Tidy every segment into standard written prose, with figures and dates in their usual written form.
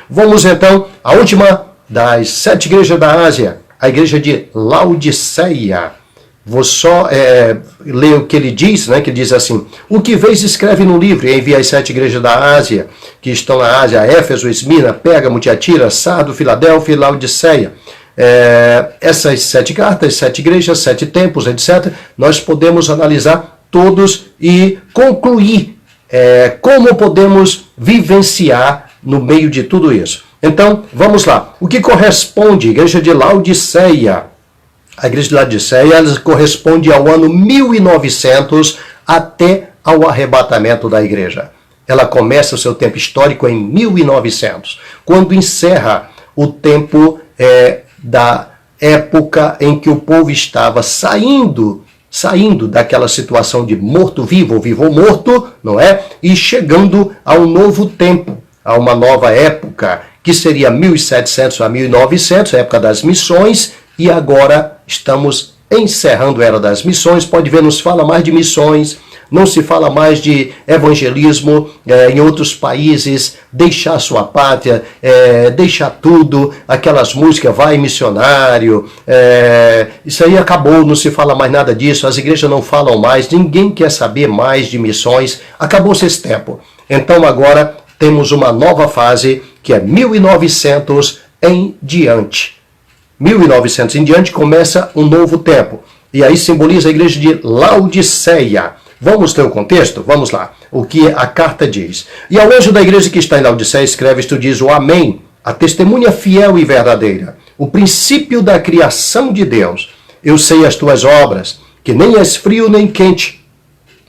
Vamos então à última das 7 igrejas da Ásia, a igreja de Laodiceia. Vou só ler o que ele diz, né? Que ele diz assim: o que vês escreve no livro e envia às 7 igrejas da Ásia, que estão na Ásia: Éfeso, Esmirna, Pérgamo, Tiatira, Sardo, Filadélfia e Laodiceia. Essas 7 cartas, 7 igrejas, 7 tempos, etc. Nós podemos analisar todos e concluir como podemos vivenciar no meio de tudo isso. Então, vamos lá. O que corresponde à igreja de Laodiceia? A igreja de Laodiceia corresponde ao ano 1900 até ao arrebatamento da igreja. Ela começa o seu tempo histórico em 1900, quando encerra o tempo da época em que o povo estava saindo daquela situação de morto-vivo, vivo ou morto, não é? E chegando a um novo tempo, a uma nova época, que seria 1700 a 1900, a época das missões, e agora estamos encerrando a era das missões. Pode ver, não se fala mais de missões, não se fala mais de evangelismo em outros países, deixar sua pátria, deixar tudo, aquelas músicas, vai missionário, isso aí acabou, não se fala mais nada disso, as igrejas não falam mais, ninguém quer saber mais de missões, acabou-se esse tempo. Então agora temos uma nova fase, que é 1900 em diante. 1900 em diante começa um novo tempo. E aí simboliza a igreja de Laodiceia. Vamos ter o contexto? Vamos lá. O que a carta diz. E ao anjo da igreja que está em Laodiceia escreves, tu diz o Amém, a testemunha fiel e verdadeira, o princípio da criação de Deus. Eu sei as tuas obras, que nem és frio nem quente.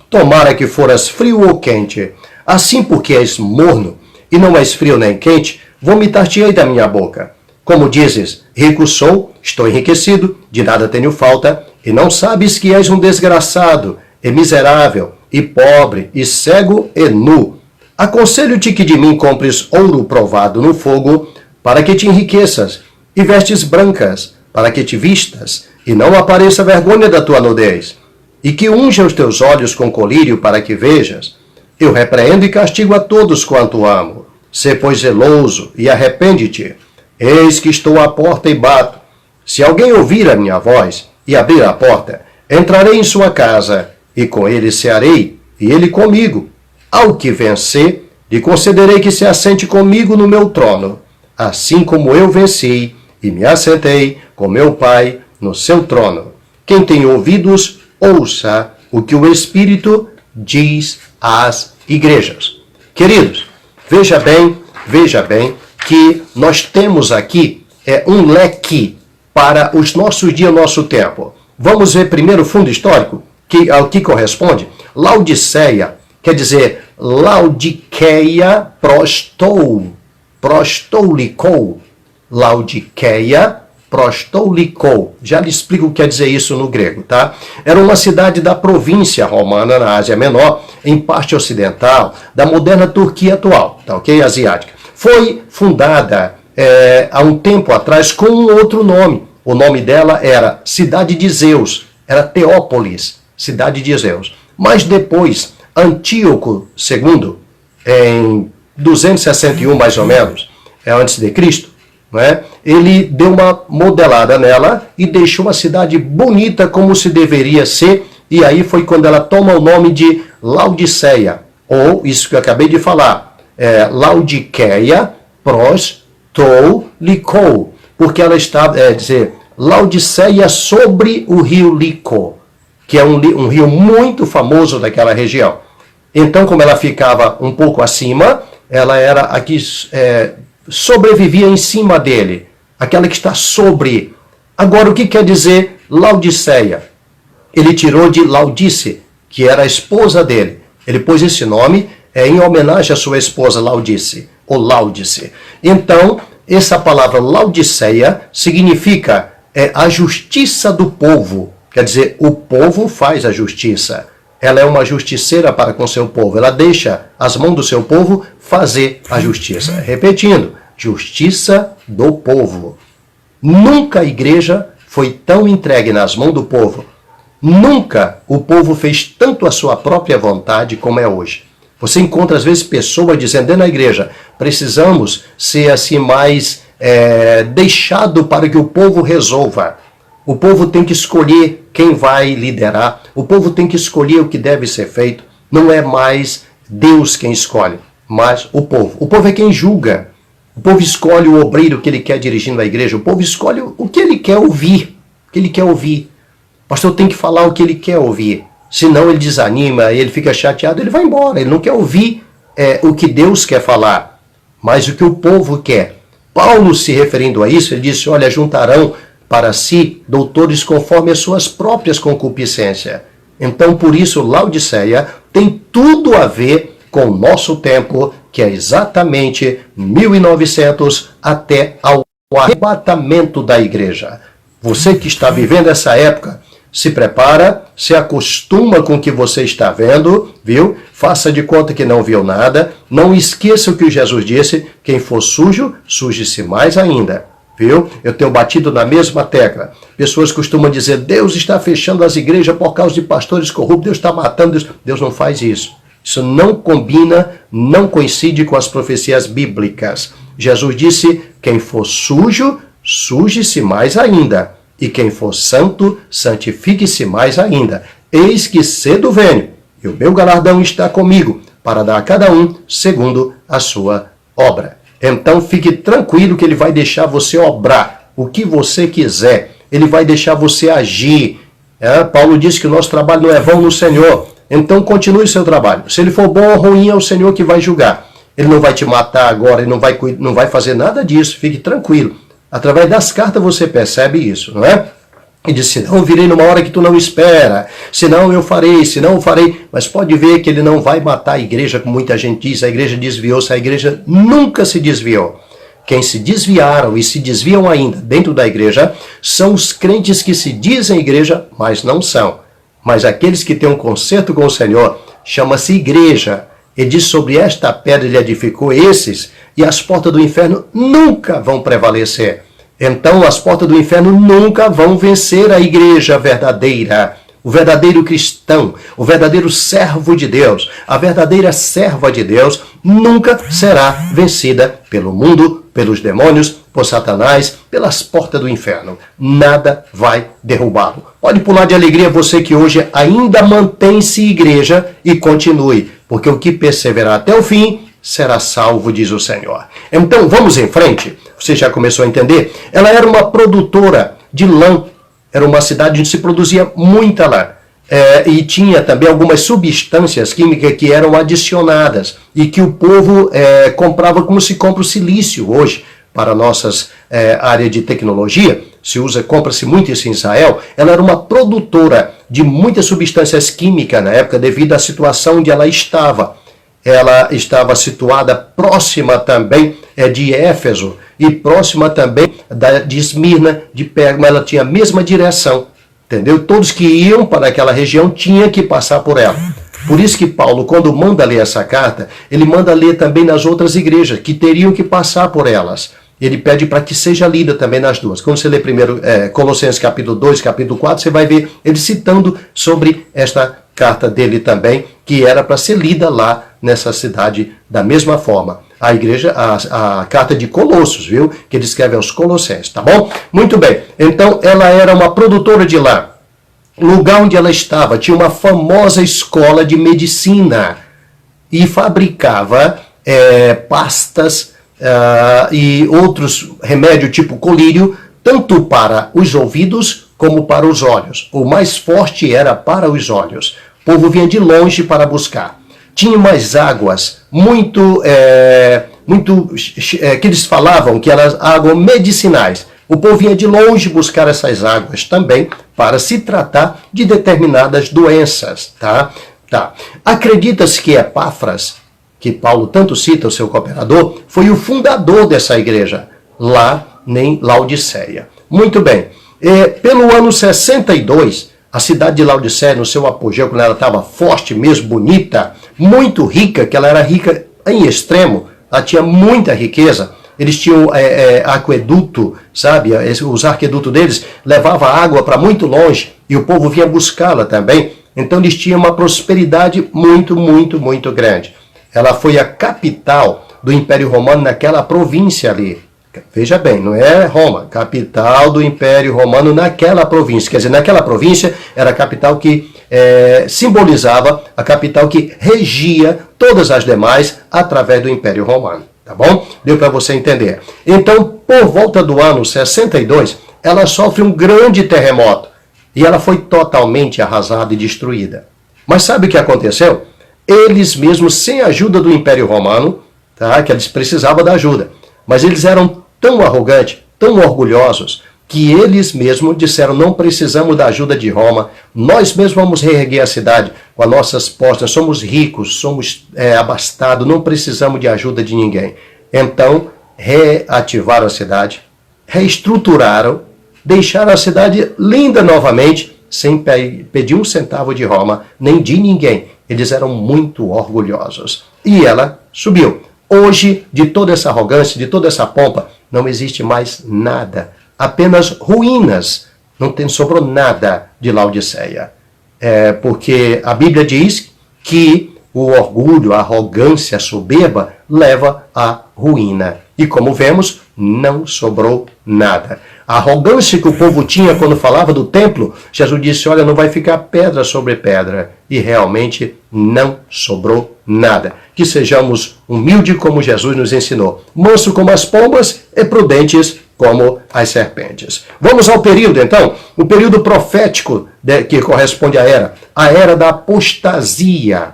Tomara que foras frio ou quente. Assim, porque és morno e não és frio nem quente, vomitar-te-ei da minha boca. Como dizes, rico sou, estou enriquecido, de nada tenho falta, e não sabes que és um desgraçado, e miserável, e pobre, e cego, e nu. Aconselho-te que de mim compres ouro provado no fogo, para que te enriqueças, e vestes brancas, para que te vistas, e não apareça vergonha da tua nudez, e que unja os teus olhos com colírio, para que vejas. Eu repreendo e castigo a todos quanto amo. Sê, pois, zeloso, e arrepende-te. Eis que estou à porta e bato. Se alguém ouvir a minha voz e abrir a porta, entrarei em sua casa, e com ele cearei, e ele comigo. Ao que vencer, lhe concederei que se assente comigo no meu trono, assim como eu venci e me assentei com meu Pai no seu trono. Quem tem ouvidos, ouça o que o Espírito diz às igrejas. Queridos, veja bem que nós temos aqui um leque para os nossos dias, nosso tempo. Vamos ver primeiro o fundo histórico, ao que corresponde. Laodiceia, quer dizer, Laodiceia prostoulicou. Laodiceia prostoulicou. Já lhe explico o que quer dizer isso no grego, tá? Era uma cidade da província romana, na Ásia Menor, em parte ocidental, da moderna Turquia atual, tá ok? Asiática. Foi fundada há um tempo atrás com um outro nome. O nome dela era Cidade de Zeus, era Teópolis, Cidade de Zeus. Mas depois, Antíoco II, em 261 mais ou menos, antes de Cristo, né, ele deu uma modelada nela e deixou a cidade bonita como se deveria ser, e aí foi quando ela toma o nome de Laodiceia, ou isso que eu acabei de falar, Laodiceia prostoulicou, porque ela está, Laodiceia sobre o rio Lico, que é um rio muito famoso daquela região. Então, como ela ficava um pouco acima, ela era aqui, sobrevivia em cima dele, aquela que está sobre. Agora, o que quer dizer Laodiceia? Ele tirou de Laudice, que era a esposa dele. Ele pôs esse nome em homenagem à sua esposa Laudice, ou Laudice. Então, essa palavra Laodiceia significa a justiça do povo. Quer dizer, o povo faz a justiça. Ela é uma justiceira para com seu povo. Ela deixa as mãos do seu povo fazer a justiça. Repetindo, justiça do povo. Nunca a igreja foi tão entregue nas mãos do povo. Nunca o povo fez tanto a sua própria vontade como é hoje. Você encontra às vezes pessoas dizendo dentro da igreja, precisamos ser assim mais deixado para que o povo resolva. O povo tem que escolher quem vai liderar, o povo tem que escolher o que deve ser feito. Não é mais Deus quem escolhe, mas o povo. O povo é quem julga. O povo escolhe o obreiro que ele quer dirigindo a igreja. O povo escolhe o que ele quer ouvir. O que ele quer ouvir. O pastor tem que falar o que ele quer ouvir. Senão ele desanima, ele fica chateado, ele vai embora. Ele não quer ouvir o que Deus quer falar, mas o que o povo quer. Paulo, se referindo a isso, ele disse, olha, juntarão para si doutores conforme as suas próprias concupiscências. Então, por isso, Laodiceia tem tudo a ver com o nosso tempo, que é exatamente 1900 até ao arrebatamento da igreja. Você que está vivendo essa época, se prepara, se acostuma com o que você está vendo, viu? Faça de conta que não viu nada. Não esqueça o que Jesus disse, quem for sujo, suje-se mais ainda. Viu? Eu tenho batido na mesma tecla. Pessoas costumam dizer, Deus está fechando as igrejas por causa de pastores corruptos, Deus está matando. Deus não faz isso. Isso não combina, não coincide com as profecias bíblicas. Jesus disse, quem for sujo, suje-se mais ainda. E quem for santo, santifique-se mais ainda. Eis que cedo venho, e o meu galardão está comigo, para dar a cada um segundo a sua obra. Então fique tranquilo que ele vai deixar você obrar o que você quiser. Ele vai deixar você agir. Paulo disse que o nosso trabalho não é vão no Senhor. Então continue o seu trabalho. Se ele for bom ou ruim, é o Senhor que vai julgar. Ele não vai te matar agora, ele não vai fazer nada disso. Fique tranquilo. Através das cartas você percebe isso, não é? E diz, senão eu virei numa hora que tu não espera, senão eu farei, senão eu farei. Mas pode ver que ele não vai matar a igreja, como muita gente diz, a igreja desviou-se, a igreja nunca se desviou. Quem se desviaram e se desviam ainda dentro da igreja são os crentes que se dizem igreja, mas não são. Mas aqueles que têm um concerto com o Senhor, chama-se igreja. E diz, sobre esta pedra ele edificou esses, e as portas do inferno nunca vão prevalecer. Então as portas do inferno nunca vão vencer a igreja verdadeira, o verdadeiro cristão, o verdadeiro servo de Deus, a verdadeira serva de Deus nunca será vencida pelo mundo, pelos demônios, por Satanás, pelas portas do inferno. Nada vai derrubá-lo. Pode pular de alegria você que hoje ainda mantém-se igreja e continue, porque o que perseverar até o fim será salvo, diz o Senhor. Então vamos em frente. Você já começou a entender? Ela era uma produtora de lã. Era uma cidade onde se produzia muita lã. E tinha também algumas substâncias químicas que eram adicionadas e que o povo comprava como se compra o silício hoje para a nossa área de tecnologia. Compra-se muito isso em Israel. Ela era uma produtora de muitas substâncias químicas na época devido à situação onde ela estava. Ela estava situada próxima também de Éfeso e próxima também de Esmirna, de Pérgamo. Ela tinha a mesma direção, entendeu? Todos que iam para aquela região tinham que passar por ela. Por isso que Paulo, quando manda ler essa carta, ele manda ler também nas outras igrejas, que teriam que passar por elas. Ele pede para que seja lida também nas duas. Quando você lê primeiro Colossenses capítulo 2, capítulo 4, você vai ver ele citando sobre esta carta dele também, que era para ser lida lá nessa cidade da mesma forma. A igreja, a carta de Colossos, viu? Que ele escreve aos Colossenses, tá bom? Muito bem. Então, ela era uma produtora de lã. O lugar onde ela estava tinha uma famosa escola de medicina e fabricava pastas e outros remédios tipo colírio, tanto para os ouvidos como para os olhos. O mais forte era para os olhos. O povo vinha de longe para buscar. Tinha umas águas que eles falavam que eram águas medicinais. O povo vinha de longe buscar essas águas também para se tratar de determinadas doenças. Tá? Acredita-se que Epáfras, que Paulo tanto cita, o seu cooperador, foi o fundador dessa igreja, lá em Laodiceia. Muito bem. Pelo ano 62, a cidade de Laodiceia, no seu apogeu, quando ela estava forte mesmo, bonita, muito rica, que ela era rica em extremo, ela tinha muita riqueza. Eles tinham aqueduto, sabe? Os aquedutos deles levavam água para muito longe e o povo vinha buscá-la também. Então eles tinham uma prosperidade muito, muito, muito grande. ela foi a capital do Império Romano naquela província ali. Veja bem, não é Roma, capital do Império Romano naquela província. Quer dizer, naquela província era a capital que simbolizava a capital que regia todas as demais através do Império Romano. Tá bom? Deu para você entender. Então, por volta do ano 62, ela sofre um grande terremoto e ela foi totalmente arrasada e destruída. Mas sabe o que aconteceu? Eles mesmos, sem a ajuda do Império Romano, tá? Que eles precisavam da ajuda, mas eles eram tão arrogantes, tão orgulhosos, que eles mesmos disseram, não precisamos da ajuda de Roma, nós mesmos vamos reerguer a cidade com as nossas postas, somos ricos, somos abastados, não precisamos de ajuda de ninguém. Então, reativaram a cidade, reestruturaram, deixaram a cidade linda novamente, sem pedir um centavo de Roma, nem de ninguém. Eles eram muito orgulhosos. E ela subiu. Hoje, de toda essa arrogância, de toda essa pompa, não existe mais nada. Apenas ruínas. Sobrou nada de Laodiceia. Porque a Bíblia diz que o orgulho, a arrogância, a soberba leva à ruína. E como vemos, não sobrou nada. A arrogância que o povo tinha quando falava do templo, Jesus disse, olha, não vai ficar pedra sobre pedra. E realmente não sobrou nada. Que sejamos humildes como Jesus nos ensinou. Manso como as pombas e prudentes como as serpentes. Vamos ao período, então. O período profético que corresponde à era da apostasia.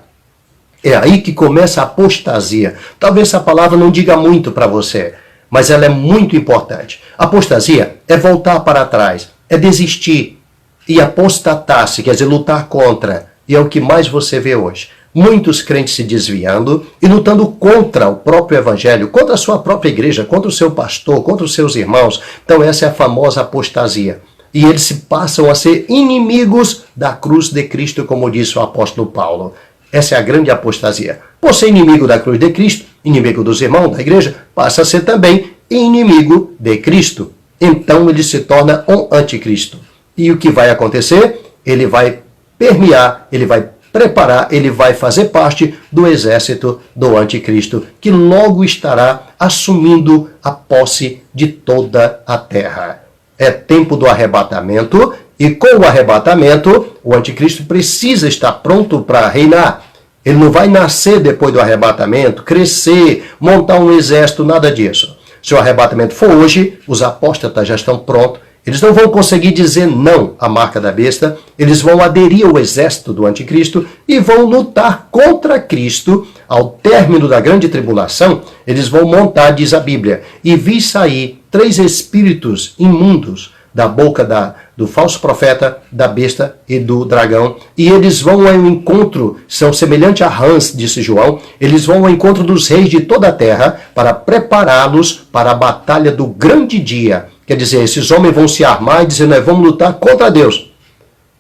É aí que começa a apostasia. Talvez essa palavra não diga muito para você, mas ela é muito importante. Apostasia é voltar para trás, é desistir e apostatar-se, quer dizer, lutar contra. E é o que mais você vê hoje. Muitos crentes se desviando e lutando contra o próprio evangelho, contra a sua própria igreja, contra o seu pastor, contra os seus irmãos. Então essa é a famosa apostasia. E eles se passam a ser inimigos da cruz de Cristo, como disse o apóstolo Paulo. Essa é a grande apostasia. Por ser inimigo da cruz de Cristo, inimigo dos irmãos da igreja, passa a ser também inimigo de Cristo. Então ele se torna um anticristo. E o que vai acontecer? Ele vai permear, ele vai preparar, ele vai fazer parte do exército do anticristo, que logo estará assumindo a posse de toda a terra. É tempo do arrebatamento, e com o arrebatamento, o anticristo precisa estar pronto para reinar. Ele não vai nascer depois do arrebatamento, crescer, montar um exército, nada disso. Se o arrebatamento for hoje, os apóstatas já estão prontos. Eles não vão conseguir dizer não à marca da besta. Eles vão aderir ao exército do anticristo e vão lutar contra Cristo. Ao término da grande tribulação, eles vão montar, diz a Bíblia, e vi sair 3 espíritos imundos da boca do falso profeta, da besta e do dragão. E eles vão ao encontro, são semelhantes a rãs, disse João, eles vão ao encontro dos reis de toda a terra para prepará-los para a batalha do grande dia. Quer dizer, esses homens vão se armar e dizer, nós vamos lutar contra Deus.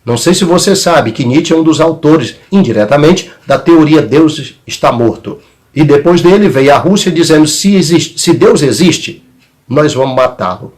Não sei se você sabe que Nietzsche é um dos autores, indiretamente, da teoria Deus está morto. E depois dele veio a Rússia dizendo, se Deus existe, nós vamos matá-lo.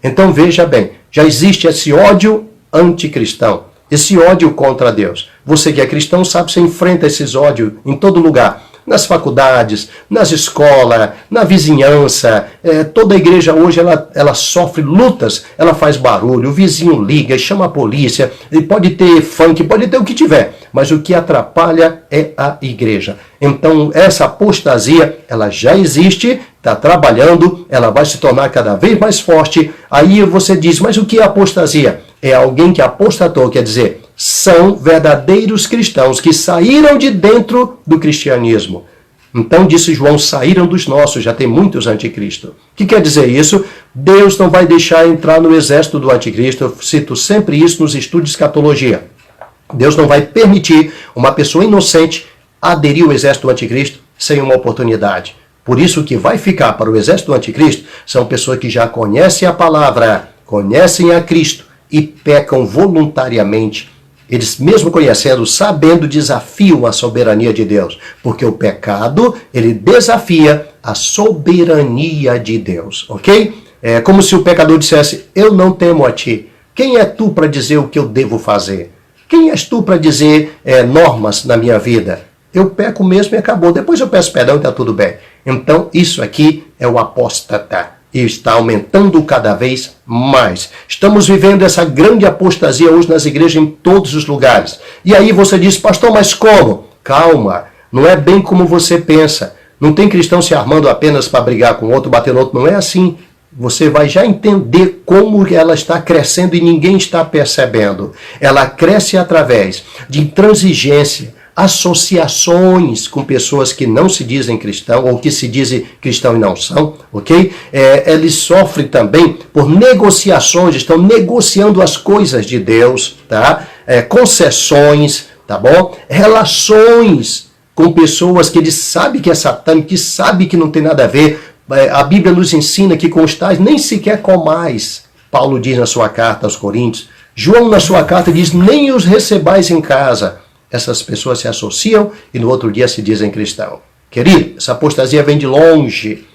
Então veja bem, já existe esse ódio anticristão, esse ódio contra Deus. Você que é cristão sabe que você enfrenta esses ódios em todo lugar. Nas faculdades, nas escolas, na vizinhança. Toda a igreja hoje ela sofre lutas, ela faz barulho, o vizinho liga, chama a polícia, e pode ter funk, pode ter o que tiver, mas o que atrapalha é a igreja. Então essa apostasia, ela já existe, está trabalhando, ela vai se tornar cada vez mais forte. Aí você diz, mas o que é apostasia? É alguém que apostatou, quer dizer, são verdadeiros cristãos que saíram de dentro do cristianismo. Então, disse João, saíram dos nossos, já tem muitos anticristos. O que quer dizer isso? Deus não vai deixar entrar no exército do anticristo. Eu cito sempre isso nos estudos de escatologia. Deus não vai permitir uma pessoa inocente aderir ao exército do anticristo sem uma oportunidade. Por isso, o que vai ficar para o exército do anticristo são pessoas que já conhecem a palavra, conhecem a Cristo e pecam voluntariamente. Eles, mesmo conhecendo, sabendo, desafiam a soberania de Deus. Porque o pecado, ele desafia a soberania de Deus. Ok? É como se o pecador dissesse, eu não temo a ti. Quem é tu para dizer o que eu devo fazer? Quem és tu para dizer normas na minha vida? eu peco mesmo e acabou. Depois eu peço perdão e está tudo bem. Então, isso aqui é o apóstata. E está aumentando cada vez mais. Estamos vivendo essa grande apostasia hoje nas igrejas em todos os lugares. E aí você diz, pastor, mas como? Calma, não é bem como você pensa. Não tem cristão se armando apenas para brigar com outro, bater no outro. Não é assim. Você vai já entender como ela está crescendo e ninguém está percebendo. Ela cresce através de intransigência, associações com pessoas que não se dizem cristão ou que se dizem cristão e não são, ok? Eles sofrem também por negociações, estão negociando as coisas de Deus, tá? Concessões, tá bom? Relações com pessoas que eles sabem que é satânico, que sabem que não tem nada a ver. A Bíblia nos ensina que com os tais nem sequer comais. Paulo diz na sua carta aos Coríntios. João na sua carta diz, nem os recebais em casa. Essas pessoas se associam e no outro dia se dizem cristão. Querido, essa apostasia vem de longe.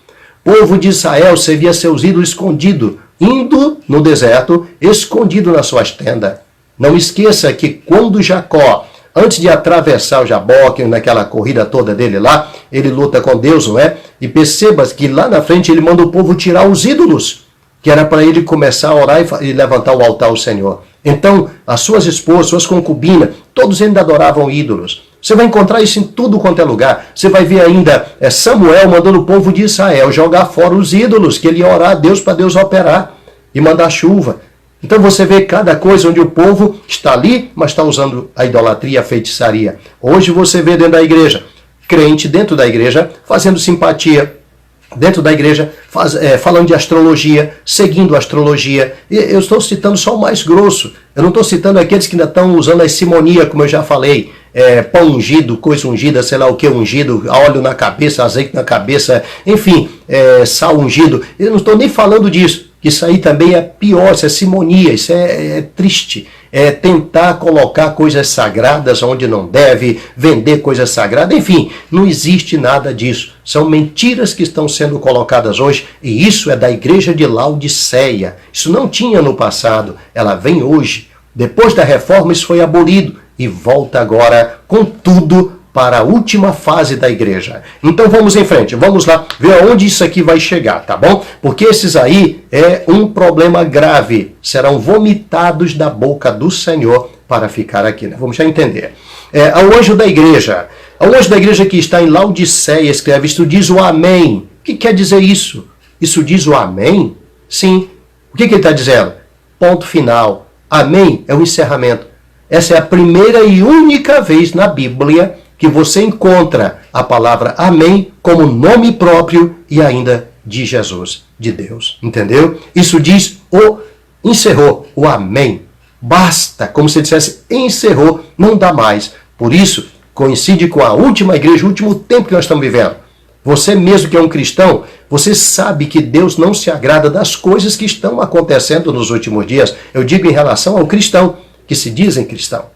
O povo de Israel servia seus ídolos escondido, indo no deserto, escondido nas suas tendas. Não esqueça que quando Jacó, antes de atravessar o Jaboque, naquela corrida toda dele lá, ele luta com Deus, não é? E perceba que lá na frente ele manda o povo tirar os ídolos, que era para ele começar a orar e levantar o altar ao Senhor. Então, as suas esposas, suas concubinas, todos ainda adoravam ídolos. Você vai encontrar isso em tudo quanto é lugar. Você vai ver ainda Samuel mandando o povo de Israel jogar fora os ídolos, que ele ia orar a Deus para Deus operar e mandar chuva. Então você vê cada coisa onde o povo está ali, mas está usando a idolatria, a feitiçaria. Hoje você vê dentro da igreja, crente dentro da igreja, fazendo simpatia, dentro da igreja, falando de astrologia, seguindo a astrologia. E eu estou citando só o mais grosso. Eu não estou citando aqueles que ainda estão usando a simonia, como eu já falei. Pão ungido, coisa ungida, sei lá o que ungido, óleo na cabeça, azeite na cabeça, enfim, sal ungido. Eu não estou nem falando disso. Isso aí também é pior, isso é simonia, isso é triste. É tentar colocar coisas sagradas onde não deve, vender coisas sagradas, enfim, não existe nada disso. São mentiras que estão sendo colocadas hoje e isso é da igreja de Laodiceia. Isso não tinha no passado, ela vem hoje. Depois da reforma isso foi abolido e volta agora com tudo para a última fase da igreja. Então vamos em frente, vamos lá ver aonde isso aqui vai chegar, tá bom? Porque esses aí é um problema grave, serão vomitados da boca do Senhor para ficar aqui, né? Vamos já entender. Ao anjo da igreja que está em Laodiceia, escreve, isto diz o amém. O que quer dizer isso? Isso diz o amém? Sim. O que ele está dizendo? Ponto final. Amém é o encerramento. Essa é a primeira e única vez na Bíblia que você encontra a palavra amém como nome próprio e ainda de Jesus, de Deus. Entendeu? Isso diz encerrou, o amém. Basta, como se dissesse encerrou, não dá mais. Por isso, coincide com a última igreja, o último tempo que nós estamos vivendo. Você mesmo que é um cristão, você sabe que Deus não se agrada das coisas que estão acontecendo nos últimos dias. Eu digo em relação ao cristão, que se dizem cristão.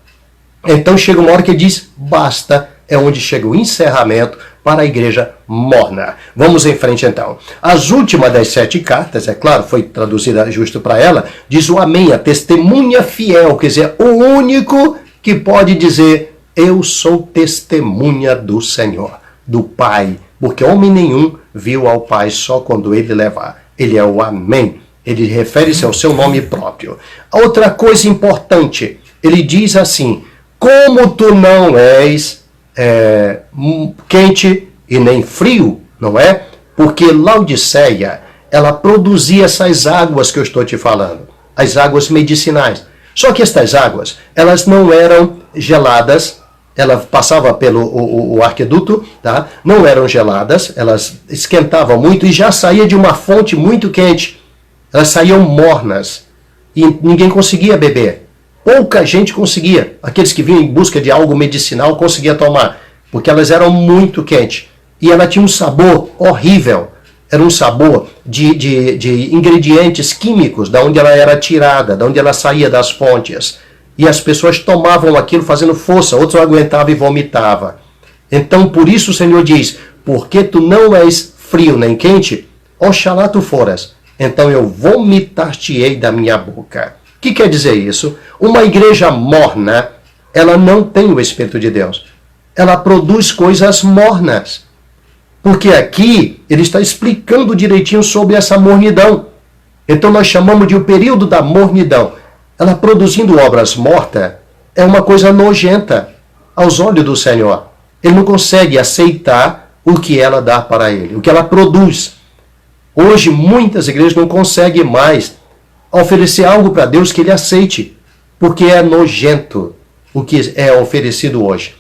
Então chega uma hora que diz, basta, é onde chega o encerramento para a igreja morna. Vamos em frente então. As últimas das 7 cartas, é claro, foi traduzida justo para ela, diz o amém, a testemunha fiel, quer dizer, o único que pode dizer, eu sou testemunha do Senhor, do Pai, porque homem nenhum viu ao Pai só quando ele levar. Ele é o amém. Ele refere-se ao seu nome próprio. Outra coisa importante, ele diz assim, como tu não és quente e nem frio, não é? Porque Laodiceia, ela produzia essas águas que eu estou te falando, as águas medicinais. Só que estas águas, elas não eram geladas, ela passava pelo o arqueduto, tá? Não eram geladas, elas esquentavam muito e já saía de uma fonte muito quente. Elas saíam mornas e ninguém conseguia beber. Pouca gente conseguia. Aqueles que vinham em busca de algo medicinal conseguia tomar, porque elas eram muito quentes. E ela tinha um sabor horrível. Era um sabor de ingredientes químicos, da onde ela era tirada, da onde ela saía das fontes. E as pessoas tomavam aquilo fazendo força, outros não aguentavam e vomitavam. Então, por isso o Senhor diz, porque tu não és frio nem quente, oxalá tu foras, então eu vomitar-te-ei da minha boca. O que quer dizer isso? Uma igreja morna, ela não tem o Espírito de Deus. ela produz coisas mornas. Porque aqui ele está explicando direitinho sobre essa mornidão. Então nós chamamos de o período da mornidão. Ela produzindo obras mortas é uma coisa nojenta aos olhos do Senhor. Ele não consegue aceitar o que ela dá para ele, o que ela produz. Hoje muitas igrejas não conseguem mais oferecer algo para Deus que ele aceite, porque é nojento o que é oferecido hoje.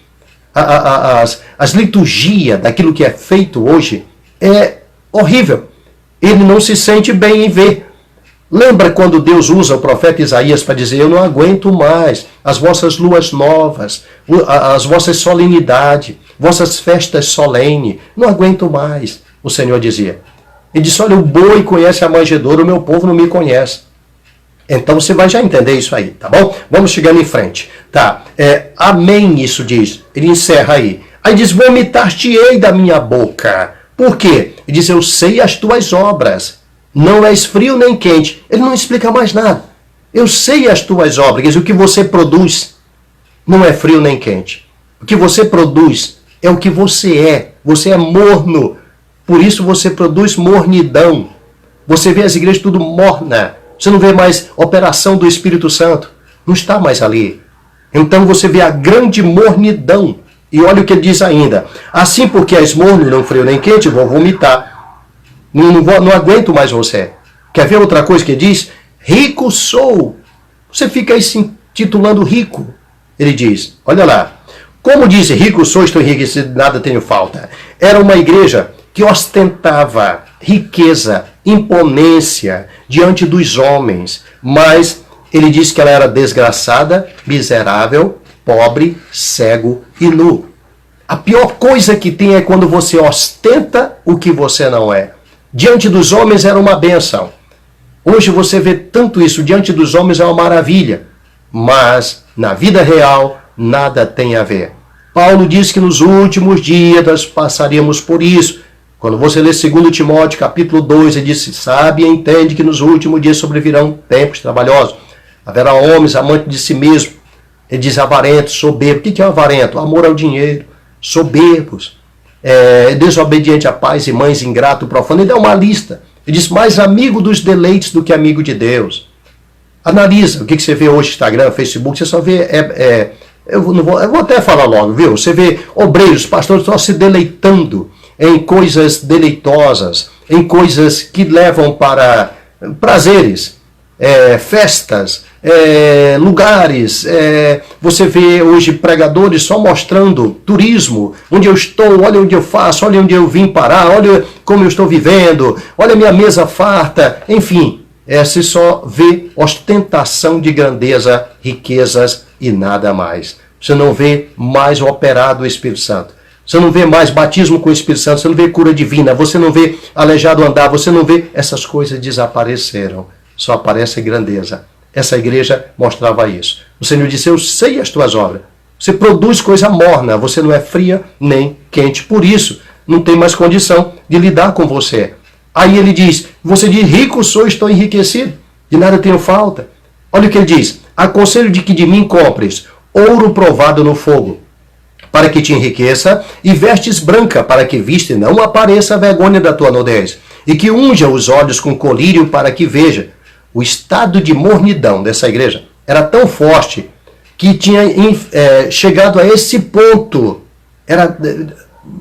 As liturgias daquilo que é feito hoje é horrível. Ele não se sente bem em ver. Lembra quando Deus usa o profeta Isaías para dizer: eu não aguento mais as vossas luas novas, as vossas solenidades, vossas festas solenes, não aguento mais, o Senhor dizia. Ele disse: olha, o boi conhece a manjedoura, o meu povo não me conhece. Então você vai já entender isso aí, tá bom? Vamos chegando em frente. Tá, amém, isso diz. Ele encerra aí. Aí diz: vomitar-te-ei da minha boca. Por quê? Ele diz: eu sei as tuas obras. Não és frio nem quente. Ele não explica mais nada. Eu sei as tuas obras. Quer dizer, o que você produz não é frio nem quente. O que você produz é o que você é. Você é morno. Por isso você produz mornidão. Você vê as igrejas tudo morna. Você não vê mais operação do Espírito Santo. Não está mais ali. Então você vê a grande mornidão. E olha o que ele diz ainda. Assim, porque és morno, não frio nem quente, vou vomitar. Não aguento mais você. Quer ver outra coisa que ele diz? Rico sou. Você fica aí se intitulando rico. Ele diz, olha lá. Como diz, rico sou, estou enriquecido, nada tenho falta. Era uma igreja que ostentava riqueza, imponência diante dos homens. Mas ele diz que ela era desgraçada, miserável, pobre, cego e nu. A pior coisa que tem é quando você ostenta o que você não é. Diante dos homens era uma bênção. Hoje você vê tanto isso. Diante dos homens é uma maravilha. Mas na vida real nada tem a ver. Paulo diz que nos últimos dias nós passaríamos por isso. Quando você lê 2 Timóteo capítulo 2, ele diz: sabe e entende que nos últimos dias sobrevirão tempos trabalhosos. Haverá homens amantes de si mesmo. Ele diz avarentos, soberbos. O que é avarento? Amor ao dinheiro. Soberbos. Desobediente a pais e mães, ingrato, profano. Ele dá uma lista. Ele diz: mais amigo dos deleites do que amigo de Deus. Analisa o que você vê hoje, Instagram, Facebook. Você só vê... eu vou até falar logo, viu? Você vê obreiros, pastores só se deleitando em coisas deleitosas, em coisas que levam para prazeres, festas, lugares. Você vê hoje pregadores só mostrando turismo, onde eu estou, olha onde eu faço, olha onde eu vim parar, olha como eu estou vivendo, olha a minha mesa farta, enfim. Se só vê ostentação de grandeza, riquezas e nada mais. Você não vê mais o operar do Espírito Santo. Você não vê mais batismo com o Espírito Santo, você não vê cura divina, você não vê aleijado andar, você não vê... Essas coisas desapareceram. Só aparece grandeza. Essa igreja mostrava isso. O Senhor disse: eu sei as tuas obras. Você produz coisa morna, você não é fria nem quente. Por isso, não tem mais condição de lidar com você. Aí ele diz: você diz, rico sou, estou enriquecido, de nada tenho falta. Olha o que ele diz: aconselho de que de mim compres ouro provado no fogo, para que te enriqueça, e vestes branca, para que vista e não apareça a vergonha da tua nudez, e que unja os olhos com colírio, para que veja. O estado de mornidão dessa igreja era tão forte que tinha chegado a esse ponto.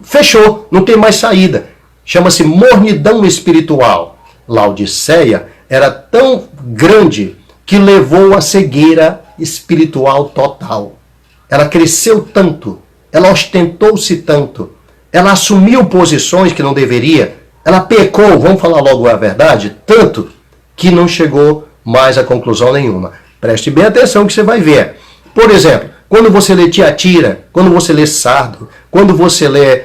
Fechou, não tem mais saída. Chama-se mornidão espiritual. Laodiceia era tão grande que levou à cegueira espiritual total. Ela cresceu tanto, ela ostentou-se tanto, ela assumiu posições que não deveria, ela pecou, vamos falar logo a verdade, tanto que não chegou mais a conclusão nenhuma. Preste bem atenção que você vai ver. Por exemplo, quando você lê Tiatira, quando você lê Sardo, quando você lê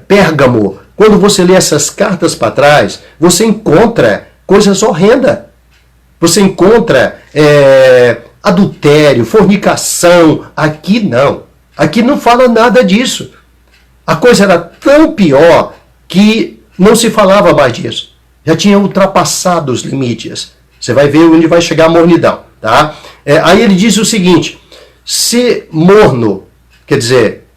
Pérgamo, quando você lê essas cartas para trás, você encontra coisas horrendas. Você encontra adultério, fornicação. Aqui não. Aqui não fala nada disso. A coisa era tão pior que não se falava mais disso. Já tinha ultrapassado os limites. Você vai ver onde vai chegar a mornidão. Tá? Aí ele diz o seguinte: se morno, Quer dizer,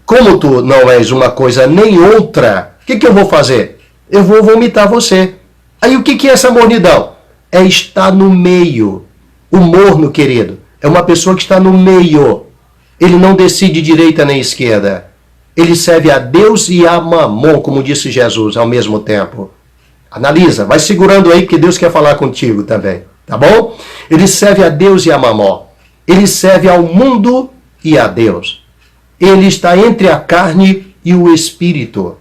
como tu não és uma coisa nem outra, o que eu vou fazer? Eu vou vomitar você. Aí o que é essa mornidão? É estar no meio. O morno, querido, é uma pessoa que está no meio. Ele não decide direita nem esquerda. Ele serve a Deus e a Mamon, como disse Jesus, ao mesmo tempo. Analisa, vai segurando aí, porque Deus quer falar contigo também, tá bom? Ele serve a Deus e a Mamon. Ele serve ao mundo e a Deus. Ele está entre a carne e o espírito.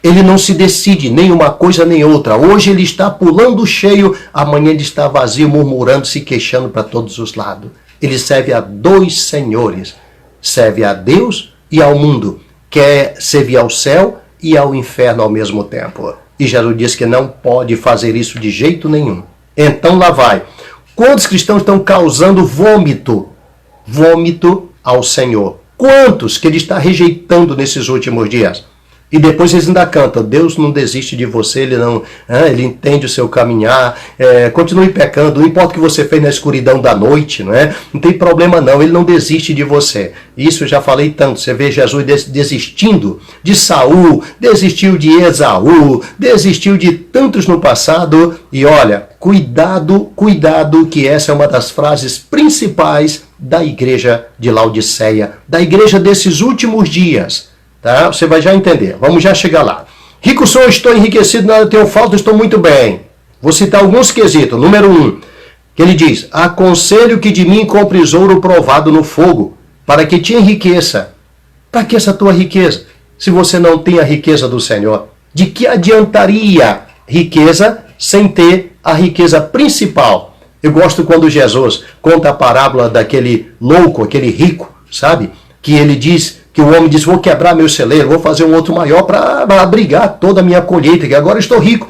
Ele não se decide nem uma coisa nem outra. Hoje ele está pulando cheio, amanhã ele está vazio, murmurando, se queixando para todos os lados. Ele serve a dois senhores. Serve a Deus e ao mundo. Quer servir ao céu e ao inferno ao mesmo tempo. E Jesus disse que não pode fazer isso de jeito nenhum. Então lá vai. Quantos cristãos estão causando vômito? Vômito ao Senhor. Quantos que ele está rejeitando nesses últimos dias? E depois eles ainda cantam, Deus não desiste de você, ele entende o seu caminhar, continue pecando, não importa o que você fez na escuridão da noite, não tem problema não, ele não desiste de você. Isso eu já falei tanto, você vê Jesus desistindo de Saul, desistiu de Esaú, desistiu de tantos no passado, e olha, cuidado, cuidado, que essa é uma das frases principais da igreja de Laodiceia, da igreja desses últimos dias. Tá? Você vai já entender. Vamos já chegar lá. Rico sou, estou enriquecido, nada tenho falta, estou muito bem. Vou citar alguns quesitos. Número 1, que ele diz, aconselho que de mim compres ouro provado no fogo, para que te enriqueça. Para que essa tua riqueza? Se você não tem a riqueza do Senhor, de que adiantaria riqueza sem ter a riqueza principal? Eu gosto quando Jesus conta a parábola daquele louco, aquele rico, sabe? Que ele diz, que o homem diz, vou quebrar meu celeiro, vou fazer um outro maior para abrigar toda a minha colheita, que agora estou rico.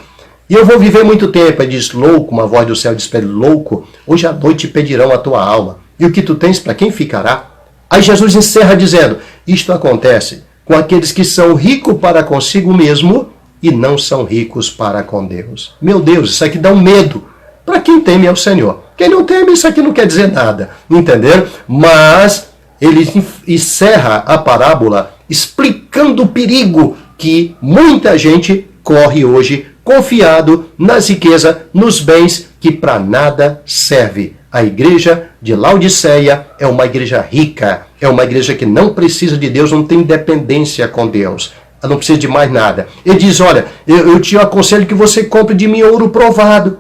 E eu vou viver muito tempo. Ele diz, louco, uma voz do céu diz para ele, louco, hoje à noite pedirão a tua alma. E o que tu tens, para quem ficará? Aí Jesus encerra dizendo, isto acontece com aqueles que são ricos para consigo mesmo e não são ricos para com Deus. Meu Deus, isso aqui dá um medo para quem teme ao Senhor. Quem não teme, isso aqui não quer dizer nada, entenderam? Mas ele encerra a parábola explicando o perigo que muita gente corre hoje, confiado nas riquezas, nos bens que para nada serve. A igreja de Laodiceia é uma igreja rica, é uma igreja que não precisa de Deus, não tem dependência com Deus. Ela não precisa de mais nada. Ele diz, olha, eu te aconselho que você compre de mim ouro provado,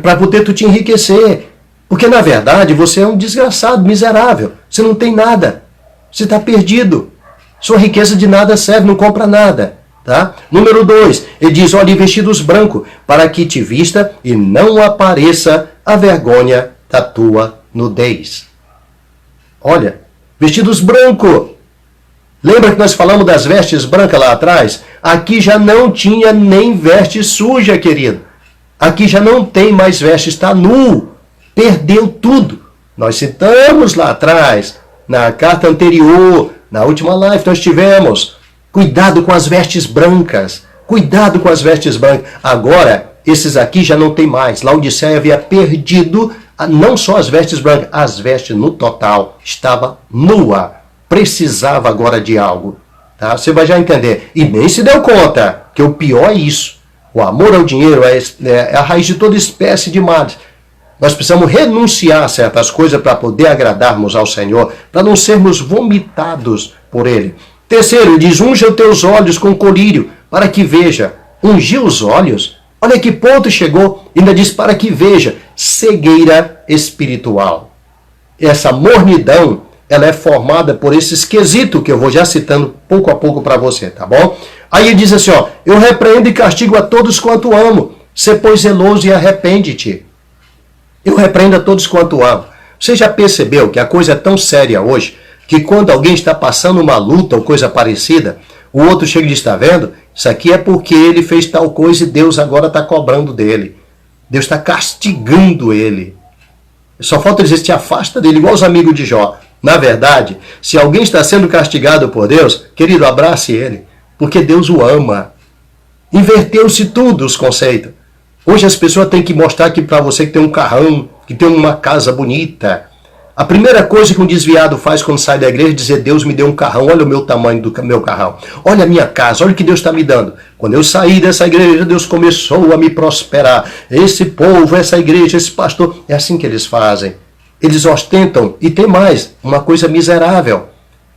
para poder tu te enriquecer. Porque, na verdade, você é um desgraçado, miserável. Você não tem nada. Você está perdido. Sua riqueza de nada serve, não compra nada. Tá? Número 2, ele diz, olha, vestidos brancos, para que te vista e não apareça a vergonha da tua nudez. Olha, vestidos brancos. Lembra que nós falamos das vestes brancas lá atrás? Aqui já não tinha nem veste suja, querido. Aqui já não tem mais veste, está nu. Perdeu tudo. Nós citamos lá atrás, na carta anterior, na última live nós tivemos, cuidado com as vestes brancas, cuidado com as vestes brancas. Agora, esses aqui já não tem mais. Laodiceia havia perdido não só as vestes brancas, as vestes no total, estava nua, precisava agora de algo. Tá? Você vai já entender. E nem se deu conta, que o pior é isso. O amor ao dinheiro é a raiz de toda espécie de males. Nós precisamos renunciar a certas coisas para poder agradarmos ao Senhor, para não sermos vomitados por Ele. Terceiro, ele diz, unja os teus olhos com colírio, para que veja. Ungir os olhos? Olha que ponto chegou. Ainda diz, para que veja. Cegueira espiritual. Essa mornidão, ela é formada por esse quesito que eu vou já citando pouco a pouco para você, tá bom? Aí ele diz assim, ó, eu repreendo e castigo a todos quanto amo. Sê, pois, zeloso e arrepende-te. Eu repreendo a todos quanto amo. Você já percebeu que a coisa é tão séria hoje, que quando alguém está passando uma luta ou coisa parecida, o outro chega e diz, está vendo? Isso aqui é porque ele fez tal coisa e Deus agora está cobrando dele. Deus está castigando ele. Só falta dizer, te afasta dele, igual os amigos de Jó. Na verdade, se alguém está sendo castigado por Deus, querido, abrace ele, porque Deus o ama. Inverteu-se tudo os conceitos. Hoje as pessoas têm que mostrar que para você que tem um carrão, que tem uma casa bonita. A primeira coisa que um desviado faz quando sai da igreja é dizer: Deus me deu um carrão, olha o meu tamanho do meu carrão, olha a minha casa, olha o que Deus está me dando. Quando eu saí dessa igreja, Deus começou a me prosperar. Esse povo, essa igreja, esse pastor, é assim que eles fazem. Eles ostentam, e tem mais, uma coisa miserável.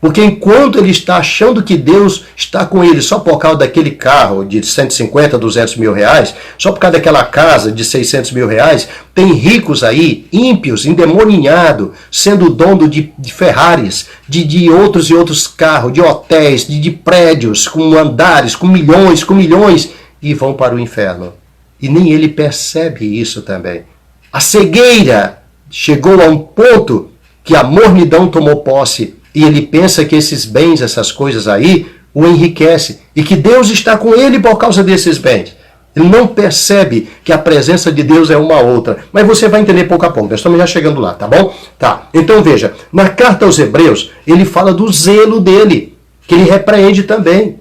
Porque enquanto ele está achando que Deus está com ele só por causa daquele carro de 150, 200 mil reais, só por causa daquela casa de 600 mil reais, tem ricos aí, ímpios, endemoninhados, sendo dono de Ferraris, de outros e outros carros, de hotéis, de prédios, com andares, com milhões, e vão para o inferno. E nem ele percebe isso também. A cegueira chegou a um ponto que a mornidão tomou posse. E ele pensa que esses bens, essas coisas aí, o enriquecem. E que Deus está com ele por causa desses bens. Ele não percebe que a presença de Deus é uma outra. Mas você vai entender pouco a pouco. Nós estamos já chegando lá, tá bom? Tá. Então veja, na carta aos Hebreus, ele fala do zelo dele, que ele repreende também.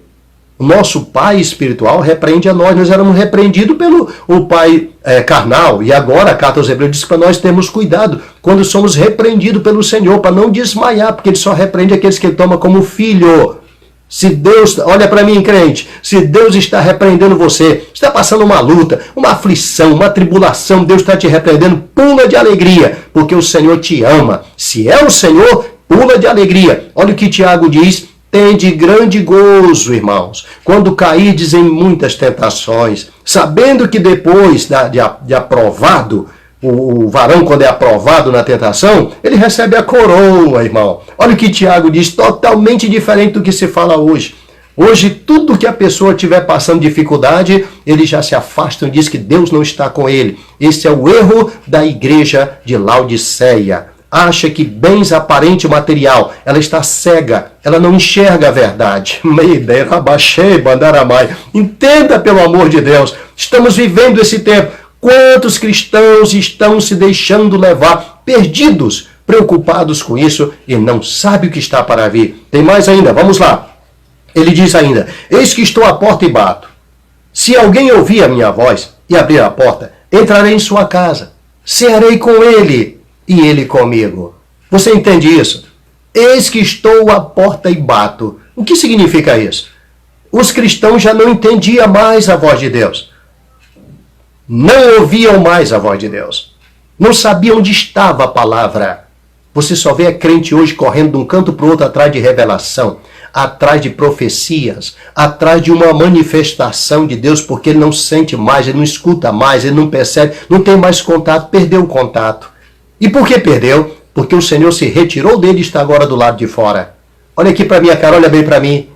O nosso pai espiritual repreende a nós. Nós éramos repreendidos pelo o pai carnal. E agora a carta aos Hebreus diz que para nós temos cuidado quando somos repreendidos pelo Senhor, para não desmaiar, porque ele só repreende aqueles que ele toma como filho. Se Deus, olha para mim, crente, se Deus está repreendendo você, está passando uma luta, uma aflição, uma tribulação, Deus está te repreendendo, pula de alegria, porque o Senhor te ama. Se é o Senhor, pula de alegria. Olha o que Tiago diz: tende grande gozo, irmãos, quando cairdes em muitas tentações, sabendo que depois de aprovado, o varão, quando é aprovado na tentação, ele recebe a coroa, irmão. Olha o que Tiago diz, totalmente diferente do que se fala hoje. Hoje, tudo que a pessoa estiver passando dificuldade, ele já se afasta e diz que Deus não está com ele. Esse é o erro da igreja de Laodiceia. Acha que bens aparente material, ela está cega, ela não enxerga a verdade. Entenda, pelo amor de Deus, estamos vivendo esse tempo. Quantos cristãos estão se deixando levar, perdidos, preocupados com isso e não sabem o que está para vir? Tem mais ainda, vamos lá. Ele diz ainda: eis que estou à porta e bato. Se alguém ouvir a minha voz e abrir a porta, entrarei em sua casa, cearei com ele e ele comigo. Você entende isso? Eis que estou à porta e bato. O que significa isso? Os cristãos já não entendiam mais a voz de Deus. Não ouviam mais a voz de Deus. Não sabiam onde estava a palavra. Você só vê a crente hoje correndo de um canto para o outro atrás de revelação, atrás de profecias, atrás de uma manifestação de Deus, porque ele não sente mais, ele não escuta mais, ele não percebe, não tem mais contato, perdeu o contato. E por que perdeu? Porque o Senhor se retirou dele e está agora do lado de fora. Olha aqui para minha cara, olha bem para mim.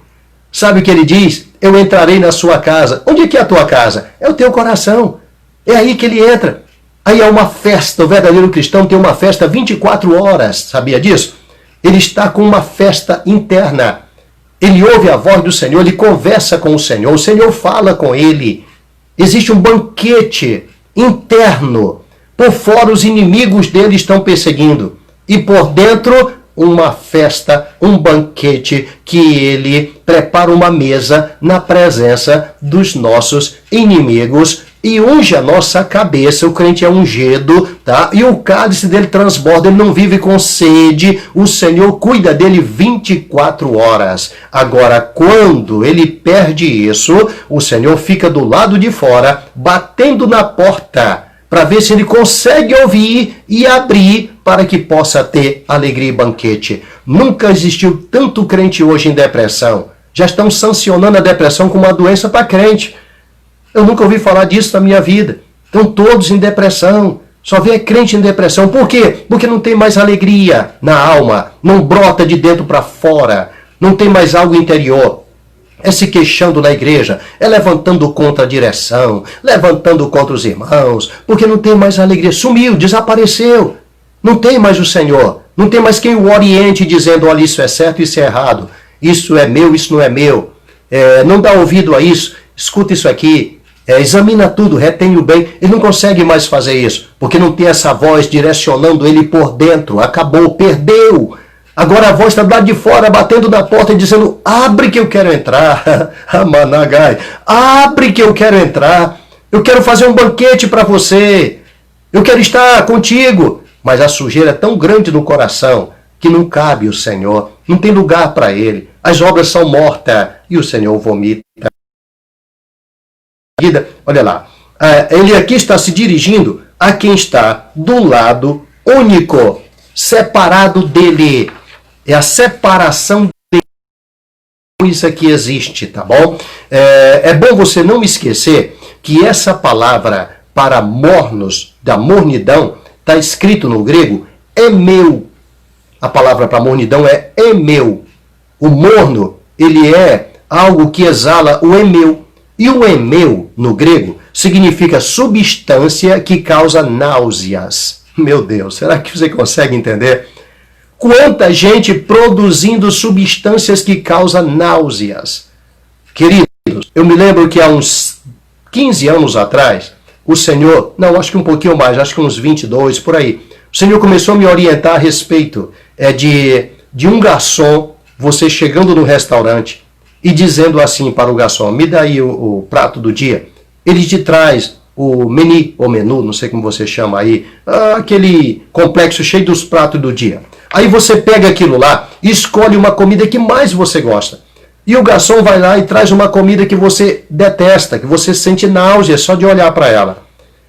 Sabe o que ele diz? Eu entrarei na sua casa. Onde é que é a tua casa? É o teu coração. É aí que ele entra. Aí é uma festa. O verdadeiro cristão tem uma festa 24 horas. Sabia disso? Ele está com uma festa interna. Ele ouve a voz do Senhor, ele conversa com o Senhor fala com ele. Existe um banquete interno. Por fora, os inimigos dele estão perseguindo. E por dentro, uma festa, um banquete, que ele prepara uma mesa na presença dos nossos inimigos e unge a nossa cabeça. O crente é ungido, tá? E o cálice dele transborda, ele não vive com sede. O Senhor cuida dele 24 horas. Agora, quando ele perde isso, o Senhor fica do lado de fora, batendo na porta, para ver se ele consegue ouvir e abrir para que possa ter alegria e banquete. Nunca existiu tanto crente hoje em depressão. Já estão sancionando a depressão como uma doença para crente. Eu nunca ouvi falar disso na minha vida. Estão todos em depressão. Só vê crente em depressão. Por quê? Porque não tem mais alegria na alma. Não brota de dentro para fora. Não tem mais algo interior. É se queixando na igreja, é levantando contra a direção, levantando contra os irmãos, porque não tem mais alegria. Sumiu, desapareceu. Não tem mais o Senhor. Não tem mais quem o oriente dizendo: olha, isso é certo, isso é errado. Isso é meu, isso não é meu. Não dá ouvido a isso. Escuta isso aqui. Examina tudo, retém o bem. Ele não consegue mais fazer isso, porque não tem essa voz direcionando ele por dentro. Acabou, perdeu. Agora a voz está do lado de fora, batendo na porta e dizendo: abre que eu quero entrar. Amanagai, abre que eu quero entrar. Eu quero fazer um banquete para você. Eu quero estar contigo. mas a sujeira é tão grande no coração que não cabe o Senhor, não tem lugar para ele. As obras são mortas e o Senhor vomita. Olha lá, ele aqui está se dirigindo a quem está do lado único, separado dele. É a separação dele, coisa que existe, tá bom? É bom você não esquecer que essa palavra para mornos, da mornidão, está escrito no grego, emeu. A palavra para mornidão é emeu. O morno, ele é algo que exala o emeu. E o emeu, no grego, significa substância que causa náuseas. Meu Deus, será que você consegue entender? Quanta gente produzindo substâncias que causam náuseas. Queridos, eu me lembro que há uns 15 anos atrás, o Senhor, não, acho que um pouquinho mais, acho que uns 22, por aí, o Senhor começou a me orientar a respeito de um garçom, você chegando no restaurante e dizendo assim para o garçom, me dá aí o prato do dia. Ele te traz o menu, ou menu, não sei como você chama aí, aquele complexo cheio dos pratos do dia. Aí você pega aquilo lá e escolhe uma comida que mais você gosta. E o garçom vai lá e traz uma comida que você detesta, que você sente náusea só de olhar para ela.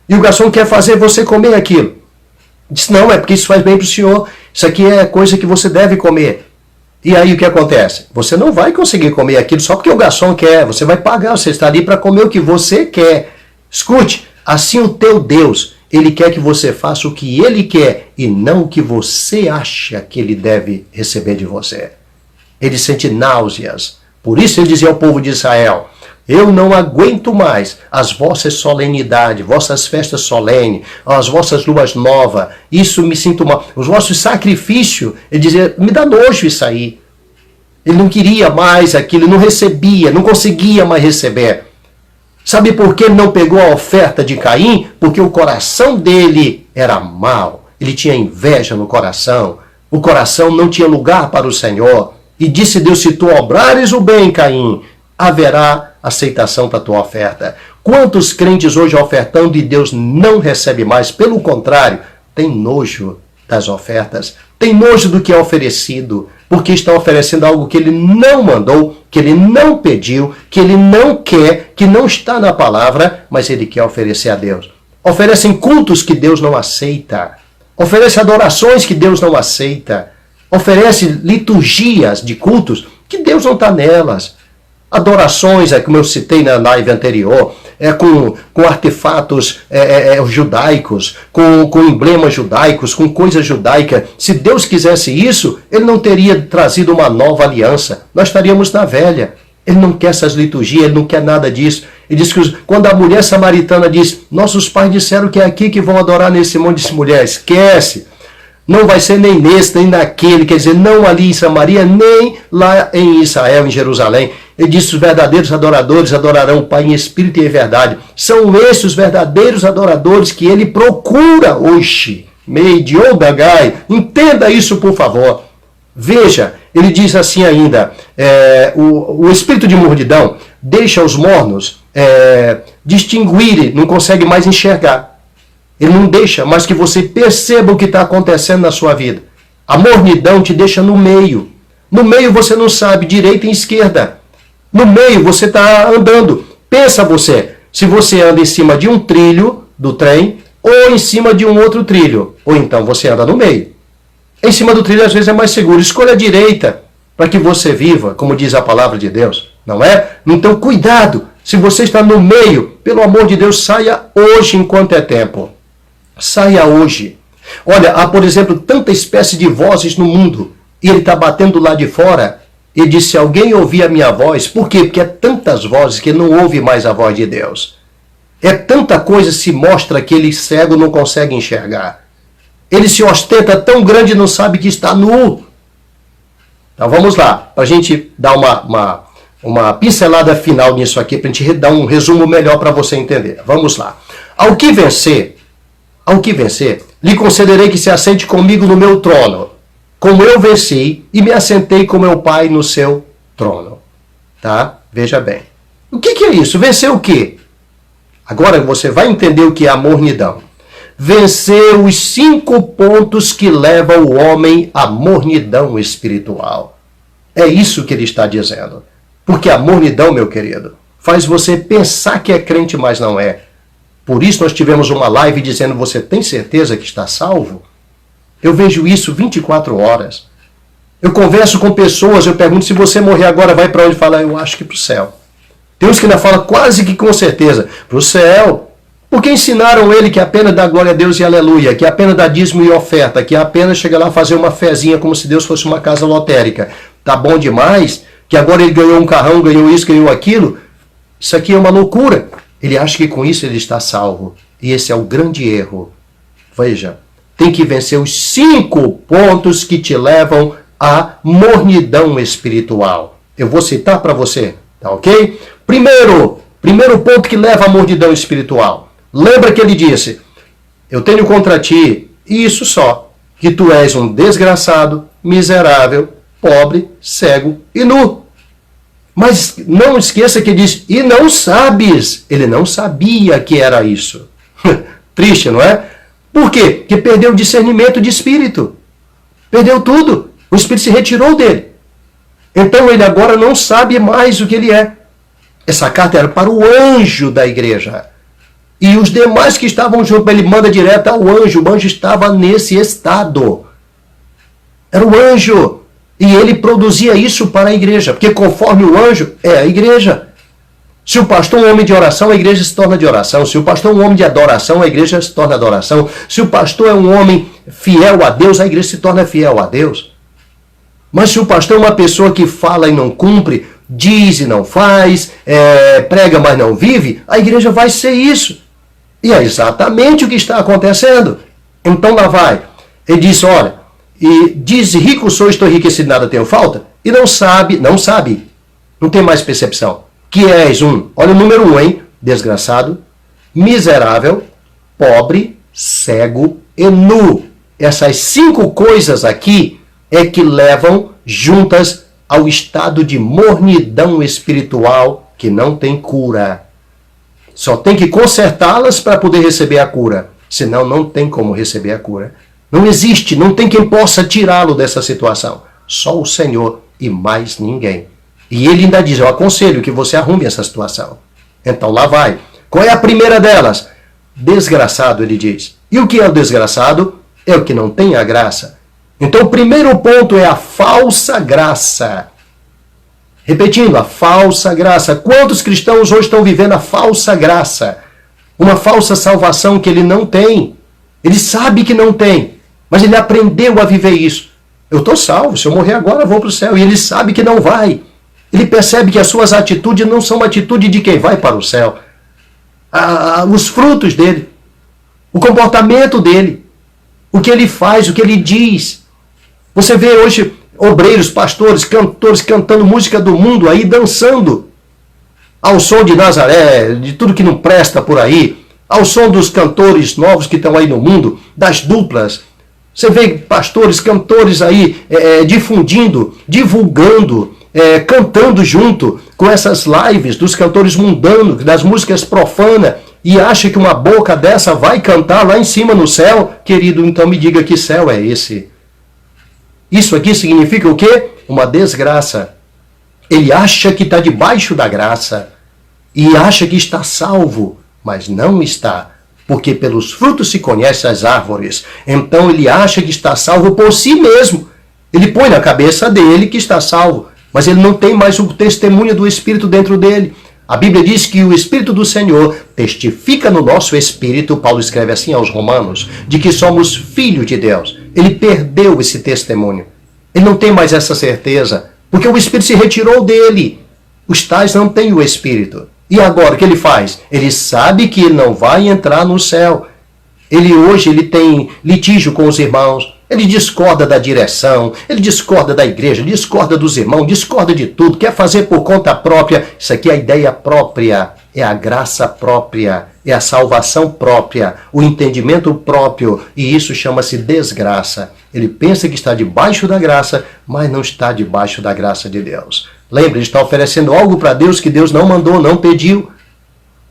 E o garçom quer fazer você comer aquilo. Diz, não, é porque isso faz bem para o senhor, isso aqui é coisa que você deve comer. E aí o que acontece? Você não vai conseguir comer aquilo só porque o garçom quer, você vai pagar, você está ali para comer o que você quer. Escute, assim o teu Deus, ele quer que você faça o que ele quer e não o que você acha que ele deve receber de você. Ele sente náuseas. Por isso ele dizia ao povo de Israel, eu não aguento mais as vossas solenidades, vossas festas solenes, as vossas luas novas, isso me sinto mal. Os vossos sacrifícios, ele dizia, me dá nojo isso aí. Ele não queria mais aquilo, não recebia, não conseguia mais receber. Sabe por que ele não pegou a oferta de Caim? Porque o coração dele era mau, ele tinha inveja no coração, o coração não tinha lugar para o Senhor. E disse Deus, se tu obrares o bem, Caim, haverá aceitação para a tua oferta. Quantos crentes hoje ofertando e Deus não recebe mais? Pelo contrário, tem nojo das ofertas, tem nojo do que é oferecido, porque está oferecendo algo que ele não mandou, que ele não pediu, que ele não quer, que não está na palavra, mas ele quer oferecer a Deus. Oferecem cultos que Deus não aceita, oferecem adorações que Deus não aceita, oferece liturgias de cultos que Deus não está nelas. Adorações, como eu citei na live anterior, com artefatos judaicos, com emblemas judaicos, com coisas judaicas. Se Deus quisesse isso, ele não teria trazido uma nova aliança. Nós estaríamos na velha. Ele não quer essas liturgias, ele não quer nada disso. Ele diz que quando a mulher samaritana diz, nossos pais disseram que é aqui que vão adorar nesse monte de mulher, esquece. Não vai ser nem nesse, nem naquele, quer dizer, não ali em Samaria, nem lá em Israel, em Jerusalém. Ele disse, os verdadeiros adoradores adorarão o Pai em espírito e em verdade. São esses os verdadeiros adoradores que ele procura hoje. Meidiodagai. Entenda isso, por favor. Veja, ele diz assim ainda, o espírito de mornidão deixa os mornos distinguirem, não consegue mais enxergar. Ele não deixa, mas que você perceba o que está acontecendo na sua vida. A mornidão te deixa no meio. No meio você não sabe direita e esquerda. No meio você está andando. Pensa você, se você anda em cima de um trilho do trem ou em cima de um outro trilho. Ou então você anda no meio. Em cima do trilho às vezes é mais seguro. Escolha a direita para que você viva, como diz a palavra de Deus. Não é? Então cuidado. Se você está no meio, pelo amor de Deus, saia hoje enquanto é tempo. Saia hoje. Olha, há, por exemplo, tanta espécie de vozes no mundo. E ele está batendo lá de fora. Ele disse, se alguém ouvir a minha voz, por quê? Porque é tantas vozes que ele não ouve mais a voz de Deus. É tanta coisa se mostra que ele cego não consegue enxergar. Ele se ostenta tão grande e não sabe que está nu. Então vamos lá, para a gente dar uma pincelada final nisso aqui, para a gente dar um resumo melhor para você entender. Vamos lá. Ao que vencer, lhe concederei que se assente comigo no meu trono, como eu venci e me assentei com meu Pai no seu trono. Tá? Veja bem. O que é isso? Vencer o quê? Agora você vai entender o que é a mornidão. vencer os 5 pontos que levam o homem à mornidão espiritual. É isso que ele está dizendo. Porque a mornidão, meu querido, faz você pensar que é crente, mas não é. Por isso nós tivemos uma live dizendo, você tem certeza que está salvo? Eu vejo isso 24 horas. Eu converso com pessoas, eu pergunto, se você morrer agora, vai para onde? Fala, eu acho que para o céu. Tem uns que ainda falam quase que com certeza, para o céu. Porque ensinaram ele que apenas dá glória a Deus e aleluia, que apenas dá dízimo e oferta, que apenas chega lá fazer uma fezinha como se Deus fosse uma casa lotérica. Tá bom demais, que agora ele ganhou um carrão, ganhou isso, ganhou aquilo. Isso aqui é uma loucura. Ele acha que com isso ele está salvo. E esse é o grande erro. Veja, tem que vencer os 5 pontos que te levam à mornidão espiritual. Eu vou citar para você, tá ok? Primeiro ponto que leva à mornidão espiritual. Lembra que ele disse, eu tenho contra ti, e isso só, que tu és um desgraçado, miserável, pobre, cego e nu. Mas não esqueça que ele diz, e não sabes. Ele não sabia que era isso. Triste, não é? Por quê? Porque perdeu o discernimento de espírito. Perdeu tudo. O espírito se retirou dele. Então ele agora não sabe mais o que ele é. Essa carta era para o anjo da igreja. E os demais que estavam junto, ele manda direto ao anjo. O anjo estava nesse estado. Era o anjo. E ele produzia isso para a igreja. Porque conforme o anjo, é a igreja. Se o pastor é um homem de oração, a igreja se torna de oração. Se o pastor é um homem de adoração, a igreja se torna de adoração. Se o pastor é um homem fiel a Deus, a igreja se torna fiel a Deus. Mas se o pastor é uma pessoa que fala e não cumpre, diz e não faz, prega mas não vive, a igreja vai ser isso. E é exatamente o que está acontecendo. Então lá vai. Ele diz, olha, e diz, rico sou, estou enriquecido, nada tenho falta, e não sabe, não tem mais percepção. Que és olha o número 1, hein? Desgraçado, miserável, pobre, cego e nu. Essas 5 coisas aqui é que levam juntas ao estado de mornidão espiritual que não tem cura. Só tem que consertá-las para poder receber a cura. Senão não tem como receber a cura. Não existe, não tem quem possa tirá-lo dessa situação. Só o Senhor e mais ninguém. E ele ainda diz, eu aconselho que você arrume essa situação. Então lá vai. Qual é a primeira delas? Desgraçado, ele diz. E o que é o desgraçado? É o que não tem a graça. Então o primeiro ponto é a falsa graça. Repetindo, a falsa graça. Quantos cristãos hoje estão vivendo a falsa graça? Uma falsa salvação que ele não tem. Ele sabe que não tem, mas ele aprendeu a viver isso. Eu estou salvo, se eu morrer agora eu vou para o céu. E ele sabe que não vai. Ele percebe que as suas atitudes não são uma atitude de quem vai para o céu. Os frutos dele, o comportamento dele, o que ele faz, o que ele diz. Você vê hoje obreiros, pastores, cantores cantando música do mundo aí, dançando ao som de Nazaré, de tudo que não presta por aí, ao som dos cantores novos que estão aí no mundo, das duplas. Você vê pastores, cantores aí difundindo, divulgando, cantando junto com essas lives dos cantores mundanos, das músicas profanas, e acha que uma boca dessa vai cantar lá em cima no céu. Querido, então me diga que céu é esse? Isso aqui significa o quê? Uma desgraça. Ele acha que está debaixo da graça e acha que está salvo, mas não está, porque pelos frutos se conhecem as árvores. Então ele acha que está salvo por si mesmo. Ele põe na cabeça dele que está salvo, mas ele não tem mais o testemunho do Espírito dentro dele. A Bíblia diz que o Espírito do Senhor testifica no nosso espírito, Paulo escreve assim aos Romanos, de que somos filhos de Deus. Ele perdeu esse testemunho. Ele não tem mais essa certeza, porque o Espírito se retirou dele. Os tais não têm o Espírito. E agora, o que ele faz? Ele sabe que ele não vai entrar no céu. Hoje ele tem litígio com os irmãos, ele discorda da direção, ele discorda da igreja, discorda dos irmãos, discorda de tudo, quer fazer por conta própria. Isso aqui é a ideia própria, é a graça própria, é a salvação própria, o entendimento próprio, e isso chama-se desgraça. Ele pensa que está debaixo da graça, mas não está debaixo da graça de Deus. Lembra, ele está oferecendo algo para Deus que Deus não mandou, não pediu.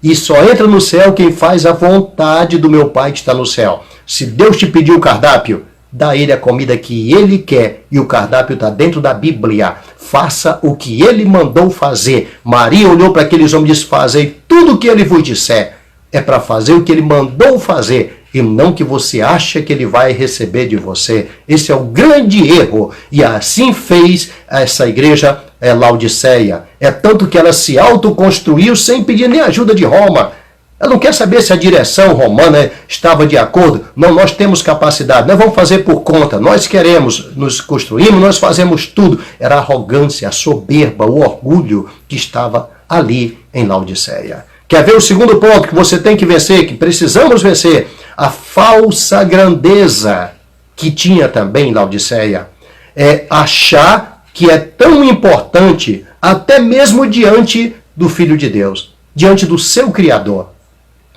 E só entra no céu quem faz a vontade do meu Pai que está no céu. Se Deus te pediu o cardápio, dá a ele a comida que ele quer. E o cardápio está dentro da Bíblia. Faça o que ele mandou fazer. Maria olhou para aqueles homens e disse, fazei tudo o que ele vos disser. É para fazer o que ele mandou fazer. E não que você acha que ele vai receber de você. Esse é o grande erro. E assim fez essa igreja Laodiceia. É tanto que ela se autoconstruiu sem pedir nem ajuda de Roma. Ela não quer saber se a direção romana estava de acordo. Não, nós temos capacidade. Nós vamos fazer por conta. Nós queremos, nos construímos, nós fazemos tudo. Era a arrogância, a soberba, o orgulho que estava ali em Laodiceia. Quer ver o segundo ponto que você tem que vencer, que precisamos vencer? A falsa grandeza que tinha também em Laodiceia. É achar que é tão importante, até mesmo diante do Filho de Deus, diante do seu Criador.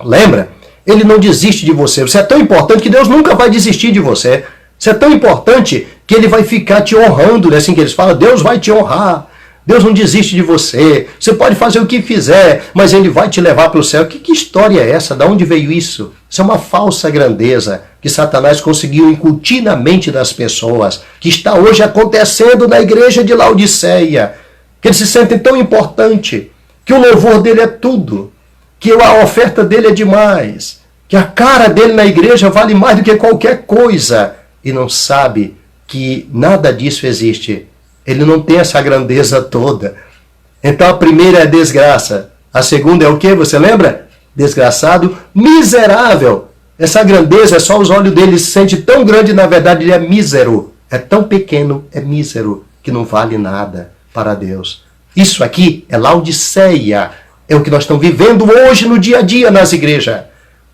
Lembra? Ele não desiste de você. Você é tão importante que Deus nunca vai desistir de você. Você é tão importante que ele vai ficar te honrando, né? Assim que eles falam, Deus vai te honrar. Deus não desiste de você. Você pode fazer o que fizer, mas ele vai te levar para o céu. Que história é essa? De onde veio isso? Isso é uma falsa grandeza que Satanás conseguiu incutir na mente das pessoas, que está hoje acontecendo na igreja de Laodiceia. Que eles se sentem tão importante, que o louvor dele é tudo, que a oferta dele é demais, que a cara dele na igreja vale mais do que qualquer coisa, e não sabe que nada disso existe. Ele não tem essa grandeza toda. Então a primeira é desgraça. A segunda é o quê? Você lembra? Desgraçado, miserável. Essa grandeza é só os olhos dele, se sente tão grande, na verdade ele é mísero. É tão pequeno, é mísero, que não vale nada para Deus. Isso aqui é Laodiceia. É o que nós estamos vivendo hoje no dia a dia nas igrejas. A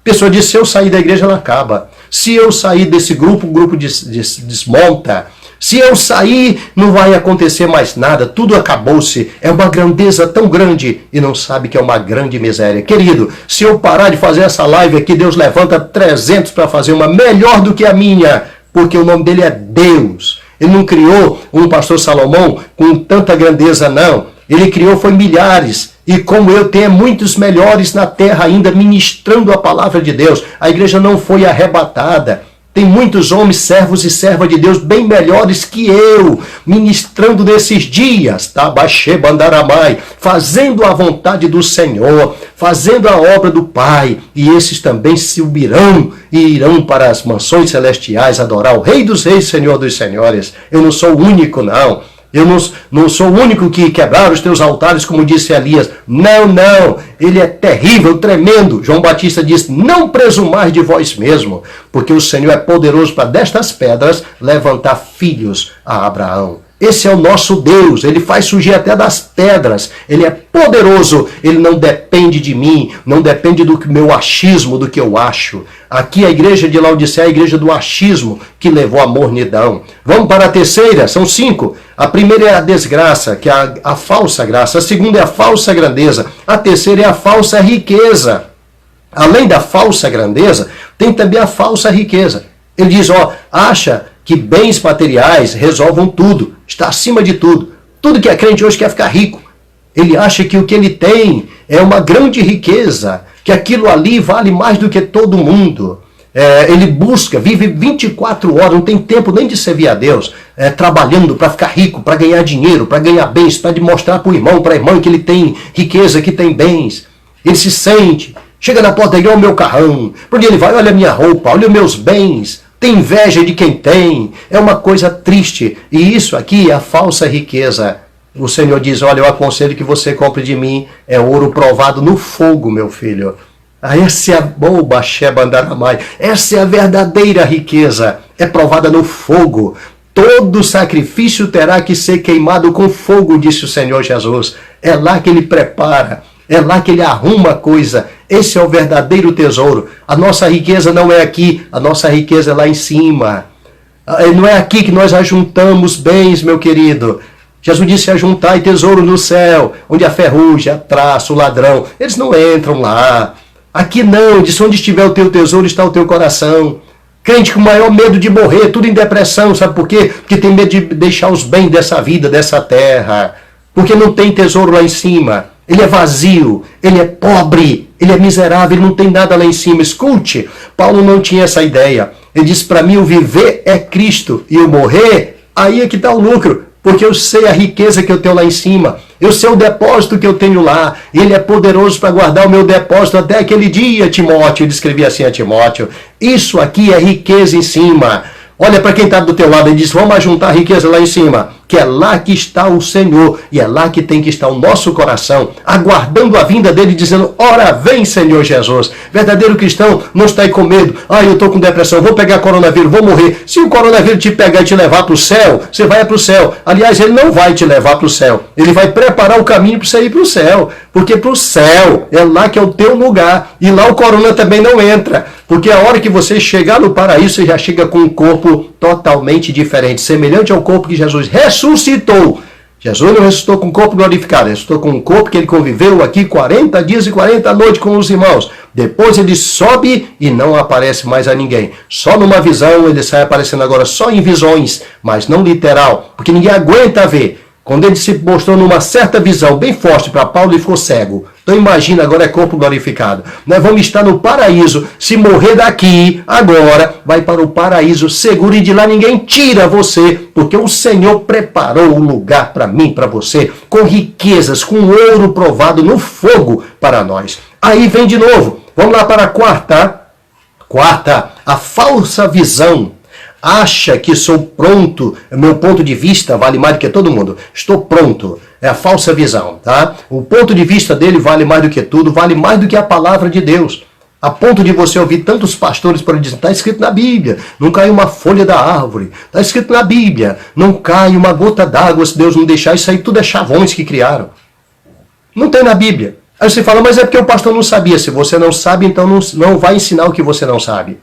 pessoa diz, se eu sair da igreja, ela acaba. Se eu sair desse grupo, o grupo desmonta. Se eu sair, não vai acontecer mais nada. Tudo acabou-se. É uma grandeza tão grande e não sabe que é uma grande miséria. Querido, se eu parar de fazer essa live aqui, Deus levanta 300 para fazer uma melhor do que a minha. Porque o nome dele é Deus. Ele não criou um pastor Salomão com tanta grandeza, não. Ele criou, foi milhares. E como eu tenho muitos melhores na terra ainda ministrando a palavra de Deus. A igreja não foi arrebatada. Tem muitos homens, servos e servas de Deus bem melhores que eu, ministrando nesses dias, tá? Baixê Bandaramai, fazendo a vontade do Senhor, fazendo a obra do Pai. E esses também subirão e irão para as mansões celestiais adorar o Rei dos Reis, Senhor dos Senhores. Eu não sou o único, não. Eu não sou o único que quebraram os teus altares, como disse Elias. Não, não. Ele é terrível, tremendo. João Batista disse, não presumais de vós mesmo, porque o Senhor é poderoso para destas pedras levantar filhos a Abraão. Esse é o nosso Deus. Ele faz surgir até das pedras. Ele é poderoso. Ele não depende de mim. Não depende do meu achismo, do que eu acho. Aqui a igreja de Laodiceia é a igreja do achismo que levou à mornidão. Vamos para a terceira. São 5. A primeira é a desgraça, que é a falsa graça. A segunda é a falsa grandeza. A terceira é a falsa riqueza. Além da falsa grandeza, tem também a falsa riqueza. Ele diz, acha que bens materiais resolvam tudo, está acima de tudo. Tudo que é crente hoje quer ficar rico. Ele acha que o que ele tem é uma grande riqueza, que aquilo ali vale mais do que todo mundo. Ele busca, vive 24 horas, não tem tempo nem de servir a Deus, trabalhando para ficar rico, para ganhar dinheiro, para ganhar bens, para demonstrar para o irmão, para a irmã que ele tem riqueza, que tem bens. Ele se sente, chega na porta da igreja, olha o meu carrão, por onde ele vai, olha a minha roupa, olha os meus bens. Tem inveja de quem tem. É uma coisa triste. E isso aqui é a falsa riqueza. O Senhor diz, olha, eu aconselho que você compre de mim. É ouro provado no fogo, meu filho. Essa é a boba, Shebandaramai. Essa é a verdadeira riqueza. É provada no fogo. Todo sacrifício terá que ser queimado com fogo, disse o Senhor Jesus. É lá que ele prepara. É lá que ele arruma a coisa. Esse é o verdadeiro tesouro. A nossa riqueza não é aqui, a nossa riqueza é lá em cima. Não é aqui que nós ajuntamos bens, meu querido. Jesus disse, ajuntai tesouro no céu, onde a ferrugem, a traça, o ladrão. Eles não entram lá. Aqui não, disse, onde estiver o teu tesouro está o teu coração. Crente com o maior medo de morrer, tudo em depressão, sabe por quê? Porque tem medo de deixar os bens dessa vida, dessa terra. Porque não tem tesouro lá em cima. Ele é vazio, ele é pobre. Ele é miserável, ele não tem nada lá em cima. Escute, Paulo não tinha essa ideia. Ele disse, para mim o viver é Cristo e o morrer, aí é que está o lucro. Porque eu sei a riqueza que eu tenho lá em cima. Eu sei o depósito que eu tenho lá. Ele é poderoso para guardar o meu depósito até aquele dia, Timóteo. Ele escrevia assim a Timóteo. Isso aqui é riqueza em cima. Olha para quem está do teu lado e diz, vamos juntar a riqueza lá em cima. Que é lá que está o Senhor. E é lá que tem que estar o nosso coração. Aguardando a vinda dele, dizendo, ora vem Senhor Jesus. Verdadeiro cristão não está aí com medo. Eu estou com depressão, vou pegar coronavírus, vou morrer. Se o coronavírus te pegar e te levar para o céu, você vai para o céu. Aliás, ele não vai te levar para o céu. Ele vai preparar o caminho para você ir para o céu. Porque para o céu é lá que é o teu lugar. E lá o corona também não entra. Porque a hora que você chegar no paraíso, você já chega com um corpo totalmente diferente, semelhante ao corpo que Jesus ressuscitou. Jesus não ressuscitou com um corpo glorificado, ressuscitou com um corpo que ele conviveu aqui 40 dias e 40 noites com os irmãos. Depois ele sobe e não aparece mais a ninguém. Só numa visão, ele sai aparecendo agora só em visões, mas não literal, porque ninguém aguenta ver. Quando ele se mostrou numa certa visão bem forte para Paulo, ele ficou cego. Então imagina, agora é corpo glorificado. Nós vamos estar no paraíso. Se morrer daqui, agora, vai para o paraíso seguro e de lá ninguém tira você, porque o Senhor preparou um lugar para mim, para você, com riquezas, com ouro provado no fogo para nós. Aí vem de novo. Vamos lá para a quarta. Quarta, a falsa visão. Acha que sou pronto, meu ponto de vista vale mais do que todo mundo. Estou pronto. É a falsa visão, tá? O ponto de vista dele vale mais do que tudo, vale mais do que a palavra de Deus. A ponto de você ouvir tantos pastores por dizer, está escrito na Bíblia, não cai uma folha da árvore. Está escrito na Bíblia, não cai uma gota d'água se Deus não deixar. Isso aí tudo é chavões que criaram. Não tem na Bíblia. Aí você fala, mas é porque o pastor não sabia. Se você não sabe, então não vai ensinar o que você não sabe.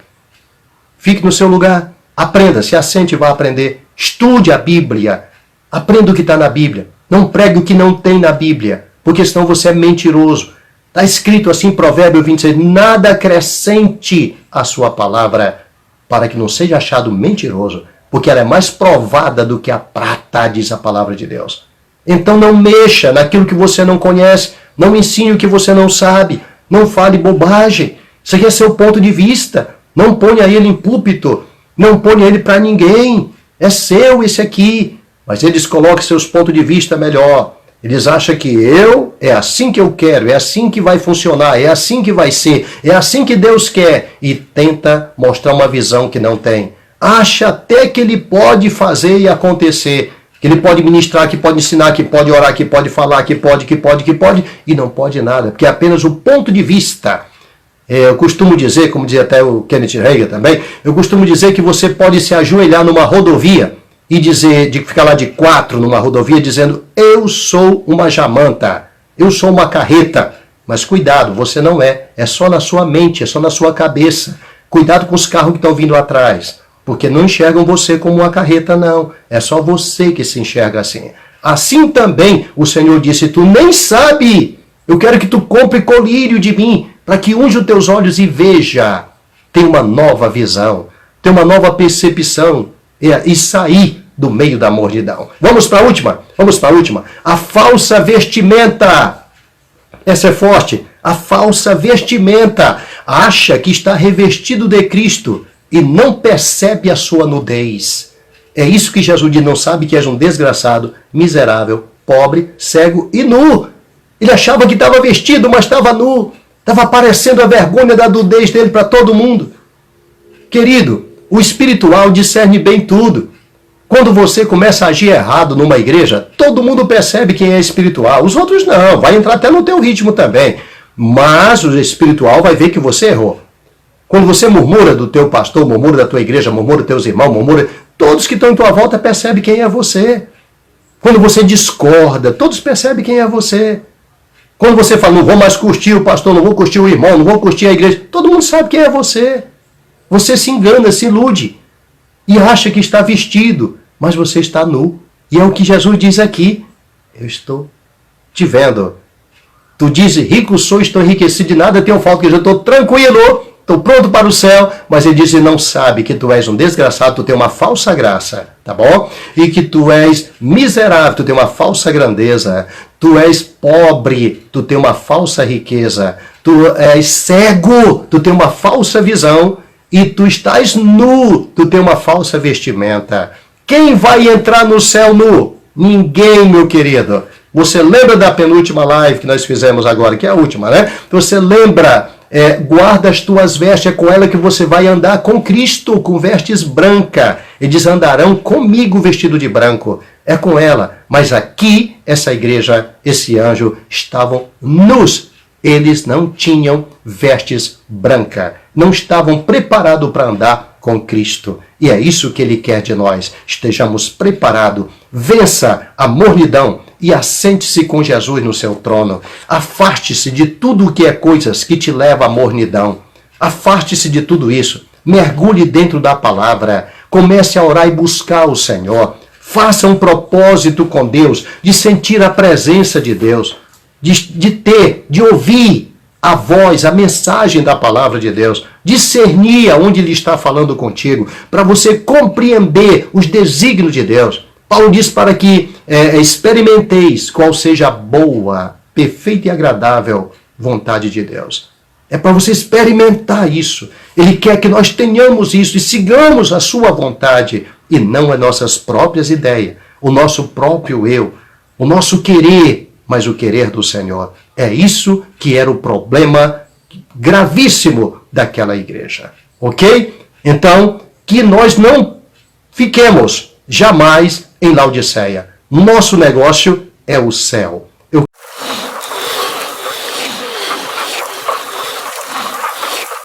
Fique no seu lugar. Aprenda, se assente e vá aprender. Estude a Bíblia. Aprenda o que está na Bíblia. Não pregue o que não tem na Bíblia, porque senão você é mentiroso. Está escrito assim em Provérbio 26, nada acrescente a sua palavra, para que não seja achado mentiroso, porque ela é mais provada do que a prata, diz a palavra de Deus. Então não mexa naquilo que você não conhece, não ensine o que você não sabe, não fale bobagem. Isso aqui é seu ponto de vista. Não ponha ele em púlpito. Não ponha ele para ninguém. É seu esse aqui. Mas eles colocam seus pontos de vista melhor. Eles acham que é assim que eu quero, é assim que vai funcionar, é assim que vai ser, é assim que Deus quer. E tenta mostrar uma visão que não tem. Acha até que ele pode fazer e acontecer. Que ele pode ministrar, que pode ensinar, que pode orar, que pode falar, que pode. E não pode nada, porque é apenas o ponto de vista. Eu costumo dizer, como dizia até o Kenneth Hagin também, eu costumo dizer que você pode se ajoelhar numa rodovia e dizer, de ficar lá de 4 numa rodovia dizendo, eu sou uma jamanta, eu sou uma carreta. Mas cuidado, você não é. É só na sua mente, é só na sua cabeça. Cuidado com os carros que estão vindo atrás, porque não enxergam você como uma carreta, não. É só você que se enxerga assim. Assim também o Senhor disse, tu nem sabe, eu quero que tu compre colírio de mim, para que unja os teus olhos e veja, tem uma nova visão, tem uma nova percepção e sair do meio da mordidão. Vamos para a última? Vamos para a última. A falsa vestimenta. Essa é forte. A falsa vestimenta. Acha que está revestido de Cristo e não percebe a sua nudez. É isso que Jesus diz, não sabe que és um desgraçado, miserável, pobre, cego e nu. Ele achava que estava vestido, mas estava nu. Estava aparecendo a vergonha da nudez dele para todo mundo. Querido, o espiritual discerne bem tudo. Quando você começa a agir errado numa igreja, todo mundo percebe quem é espiritual. Os outros não, vai entrar até no teu ritmo também. Mas o espiritual vai ver que você errou. Quando você murmura do teu pastor, murmura da tua igreja, murmura dos teus irmãos, murmura... Todos que estão em tua volta percebem quem é você. Quando você discorda, todos percebem quem é você. Quando você fala, não vou mais curtir o pastor, não vou curtir o irmão, não vou curtir a igreja, todo mundo sabe quem é você. Você se engana, se ilude e acha que está vestido, mas você está nu. E é o que Jesus diz aqui. Eu estou te vendo. Tu dizes, rico sou, estou enriquecido, de nada tenho falta, que eu já estou tranquilo, estou pronto para o céu. Mas ele diz, não sabe que tu és um desgraçado, tu tem uma falsa graça, tá bom? E que tu és miserável, tu tem uma falsa grandeza. Tu és pobre, tu tem uma falsa riqueza. tu és cego, tu tem uma falsa visão, e tu estás nu, tu tem uma falsa vestimenta. Quem vai entrar no céu nu? Ninguém, meu querido. Você lembra da penúltima live que nós fizemos agora, que é a última, né? Você lembra, guarda as tuas vestes, é com ela que você vai andar com Cristo, com vestes brancas. Eles andarão comigo vestido de branco. É com ela. Mas aqui, essa igreja, esse anjo, estavam nus. Eles não tinham vestes brancas. Não estavam preparados para andar com Cristo. E é isso que Ele quer de nós. Estejamos preparados. Vença a mornidão e assente-se com Jesus no seu trono. Afaste-se de tudo o que é coisas que te leva à mornidão. Afaste-se de tudo isso. Mergulhe dentro da palavra. Comece a orar e buscar o Senhor. Faça um propósito com Deus, de sentir a presença de Deus, de ouvir a voz, a mensagem da palavra de Deus, discernir aonde Ele está falando contigo, para você compreender os desígnios de Deus. Paulo diz para que experimenteis qual seja a boa, perfeita e agradável vontade de Deus. É para você experimentar isso. Ele quer que nós tenhamos isso e sigamos a sua vontade e não as nossas próprias ideias, o nosso próprio eu, o nosso querer, mas o querer do Senhor. É isso que era o problema gravíssimo daquela igreja. Ok? Então, que nós não fiquemos jamais em Laodiceia. Nosso negócio é o céu.